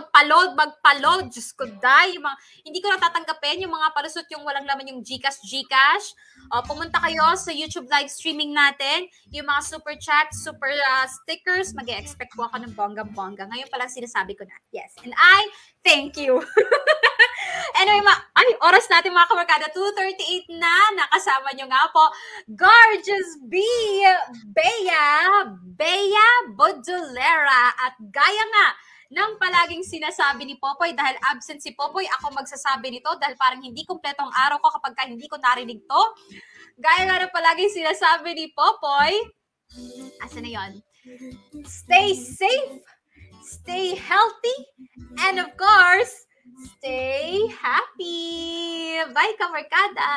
magpa-load. Diyos ko, yung mga, hindi ko natatanggapin yung mga palusot yung walang laman yung Gcash. Pumunta kayo sa YouTube live streaming natin. Yung mga super chat, super stickers, mag-e-expect po ako ng bongga-bongga. Ngayon pa lang sinasabi ko na. Yes. And I thank you. Anyway, oras natin mga kamarkada, 2:38 na. Nakasama nyo nga po, Gorgeous Bea Baudulera. At gaya nga ng palaging sinasabi ni Popoy, dahil absent si Popoy, ako magsasabi nito dahil parang hindi kumpleto ang araw ko kapag hindi ko narinig to. Gaya nga ng palaging sinasabi ni Popoy, asan na yun? Stay safe, stay healthy, and of course, stay happy! Bye, kamarkada!